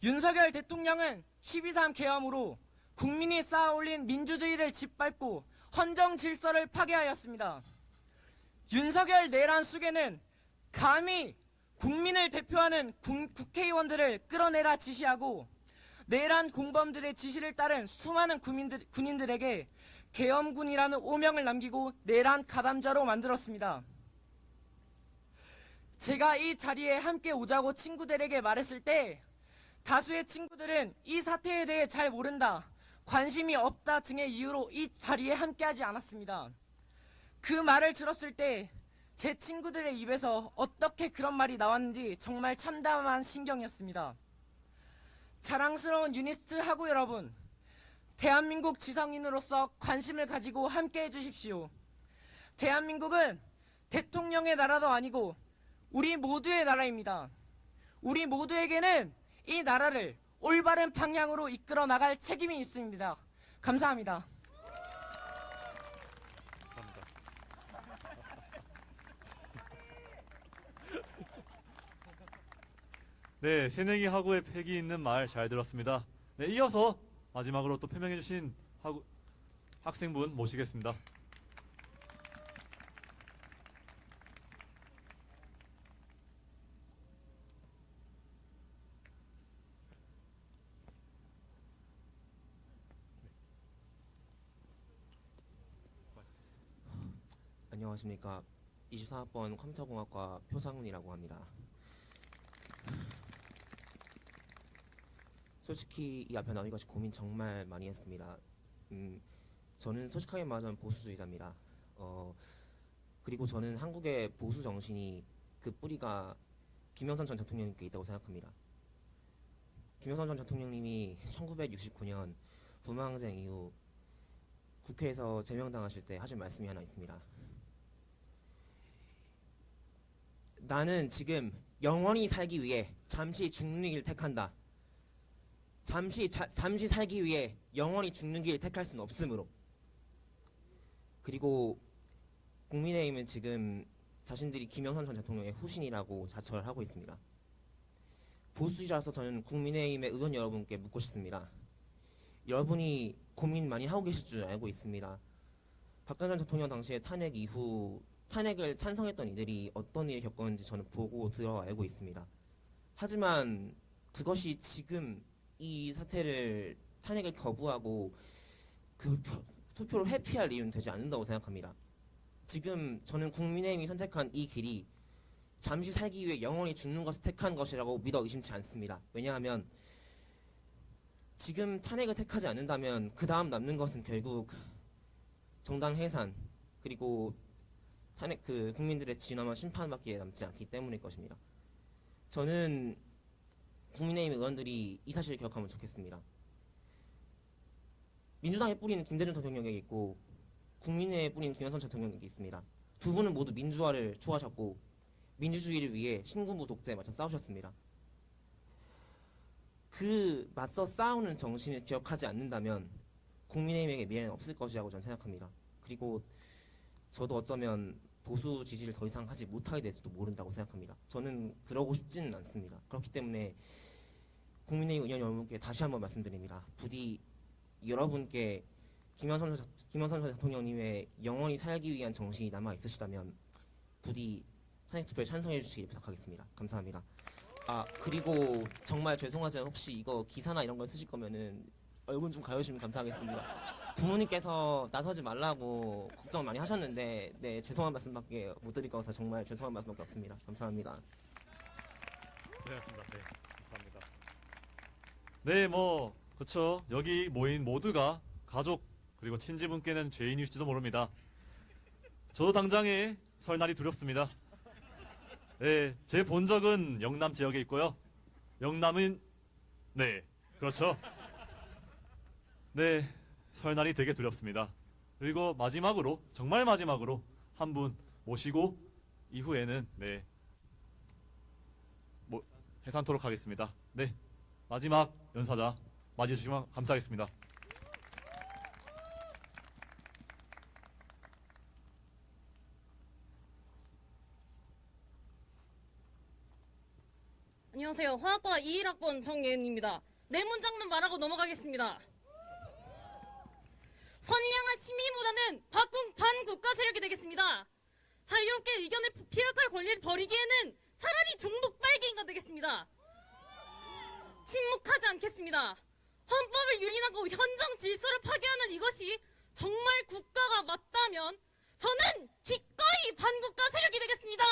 Speaker 18: 윤석열 대통령은 12.3 계엄으로 국민이 쌓아올린 민주주의를 짓밟고 헌정 질서를 파괴하였습니다. 윤석열 내란 수괴는 감히 국민을 대표하는 국회의원들을 끌어내라 지시하고 내란 공범들의 지시를 따른 수많은 군인들에게 계엄군이라는 오명을 남기고 내란 가담자로 만들었습니다. 제가 이 자리에 함께 오자고 친구들에게 말했을 때 다수의 친구들은 이 사태에 대해 잘 모른다, 관심이 없다 등의 이유로 이 자리에 함께하지 않았습니다. 그 말을 들었을 때 제 친구들의 입에서 어떻게 그런 말이 나왔는지 정말 참담한 신경이었습니다. 자랑스러운 유니스트 학우 여러분, 대한민국 지성인으로서 관심을 가지고 함께 해주십시오. 대한민국은 대통령의 나라도 아니고 우리 모두의 나라입니다. 우리 모두에게는 이 나라를 올바른 방향으로 이끌어 나갈 책임이 있습니다. 감사합니다.
Speaker 3: 네, 새내기 학우의 패기 있는 말 잘 들었습니다. 네, 이어서 마지막으로 또 표명해주신 학생분 모시겠습니다.
Speaker 19: 안녕하십니까. 24학번 컴퓨터공학과 표상훈이라고 합니다. 솔직히 이 앞에 나온 것이 고민 정말 많이 했습니다. 저는 솔직하게 말하자면 보수주의자입니다. 그리고 저는 한국의 보수 정신이 그 뿌리가 김영삼 전 대통령님께 있다고 생각합니다. 김영삼 전 대통령님이 1969년 부마항쟁 이후 국회에서 제명당하실 때 하신 말씀이 하나 있습니다. 나는 지금 영원히 살기 위해 잠시 죽는 길을 택한다. 잠시 살기 위해 영원히 죽는 길을 택할 수는 없으므로. 그리고 국민의힘은 지금 자신들이 김영삼 전 대통령의 후신이라고 자처를 하고 있습니다. 보수주의라서 저는 국민의힘의 의원 여러분께 묻고 싶습니다. 여러분이 고민 많이 하고 계실 줄 알고 있습니다. 박근혜 전 대통령 당시에 탄핵 이후 탄핵을 찬성했던 이들이 어떤 일을 겪었는지 저는 보고 들어 알고 있습니다. 하지만 그것이 지금 이 사태를 탄핵을 거부하고 그 투표를 회피할 이유는 되지 않는다고 생각합니다. 지금 저는 국민의힘이 선택한 이 길이 잠시 살기 위해 영원히 죽는 것을 택한 것이라고 믿어 의심치 않습니다. 왜냐하면 지금 탄핵을 택하지 않는다면 그 다음 남는 것은 결국 정당 해산 그리고 탄핵 국민들의 진화와 심판밖에 남지 않기 때문일 것입니다. 저는 국민의힘 의원들이 이 사실을 기억하면 좋겠습니다. 민주당의 뿌리는 김대중 대통령에게 있고 국민의힘의 뿌리는 김영삼 대통령에게 있습니다. 두 분은 모두 민주화를 추구하셨고 민주주의를 위해 신군부 독재에 맞서 싸우셨습니다. 그 맞서 싸우는 정신을 기억하지 않는다면 국민의힘에게 미래는 없을 것이라고 저는 생각합니다. 그리고 저도 어쩌면 보수 지지를 더 이상 하지 못하게 될지도 모른다고 생각합니다. 저는 그러고 싶지는 않습니다. 그렇기 때문에 국민의힘 의원 여러분께 다시 한번 말씀드립니다. 부디 여러분께 김영삼 전 대통령님의 영원히 살기 위한 정신이 남아 있으시다면 부디 탄핵투표에 찬성해 주시길 부탁하겠습니다. 감사합니다. 그리고 정말 죄송하지만 혹시 이거 기사나 이런 걸 쓰실 거면은 얼굴 좀 가려주시면 감사하겠습니다. 부모님께서 나서지 말라고 걱정 많이 하셨는데 네 죄송한 말씀밖에 못 드릴 것 같아 정말 죄송한 말씀밖에 없습니다. 감사합니다.
Speaker 3: 네, 맞습니다. 네, 감사합니다. 네, 그렇죠. 여기 모인 모두가 가족 그리고 친지분께는 죄인일지도 모릅니다. 저도 당장에 설날이 두렵습니다. 네, 제 본적은 영남 지역에 있고요. 영남은 네, 그렇죠. 네, 설날이 되게 두렵습니다. 그리고 마지막으로 정말 마지막으로 한 분 모시고 이후에는 네, 해산토록 하겠습니다. 네, 마지막 연사자 맞이해 주시면 감사하겠습니다.
Speaker 8: 안녕하세요. 화학과 21학번 정예은입니다. 네 문장만 말하고 넘어가겠습니다. 선량한 시민보다는 반국가 세력이 되겠습니다. 자유롭게 의견을 피력할 권리를 버리기에는 차라리 종북 빨갱이가 되겠습니다. 침묵하지 않겠습니다. 헌법을 유린하고 현정 질서를 파괴하는 이것이 정말 국가가 맞다면 저는 기꺼이 반국가 세력이 되겠습니다.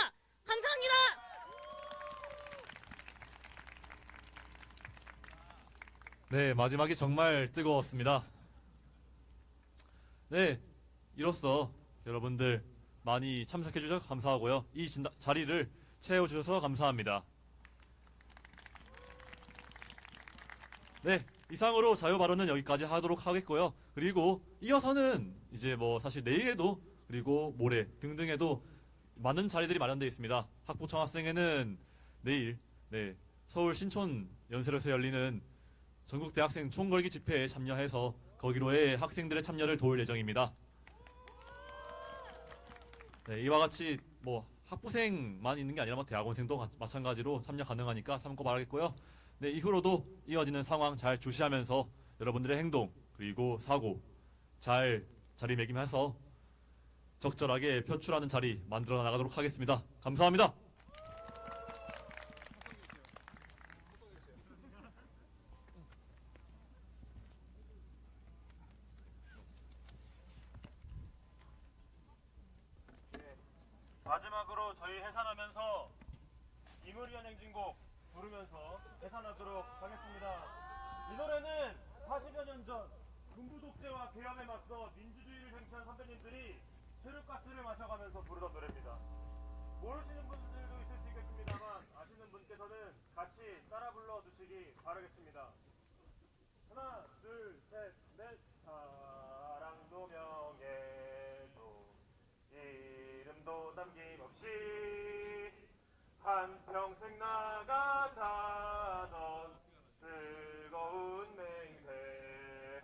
Speaker 8: 감사합니다.
Speaker 3: 네, 마지막이 정말 뜨거웠습니다. 네, 이로써 여러분들 많이 참석해 주셔서 감사하고요. 이 자리를 채워주셔서 감사합니다. 네, 이상으로 자유 발언은 여기까지 하도록 하겠고요. 그리고 이어서는 이제 뭐 사실 내일에도 그리고 모레 등등에도 많은 자리들이 마련되어 있습니다. 학부총학생회는 내일 서울 신촌 연세로에서 열리는 전국 대학생 총궐기 집회에 참여해서 거기로의 학생들의 참여를 도울 예정입니다. 네, 이와 같이 뭐 학부생만 있는 게 아니라 뭐 대학원생도 마찬가지로 참여 가능하니까 참고 바라겠고요. 네, 이후로도 이어지는 상황 잘 주시하면서 여러분들의 행동 그리고 사고 잘 자리매김해서 적절하게 표출하는 자리 만들어 나가도록 하겠습니다. 감사합니다.
Speaker 1: 마지막으로 저희 해산하면서 이물위원 행진곡 부르면서 해산하도록 하겠습니다. 이 노래는 40여 년 전 군부 독재와 계엄에 맞서 민주주의를 쟁취한 선배님들이 체류가스를 마셔가면서 부르던 노래입니다. 모르시는 분들도 있을 수 있겠습니다만 아시는 분께서는 같이 따라 불러주시기 바라겠습니다. 하나, 둘, 셋, 넷. 사랑도 명예도 이름도 남김없이 한평생 나가자던 뜨거운 맹세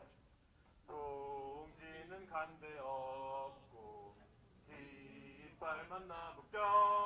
Speaker 1: 동지는 간대 없고 깃발만 남북병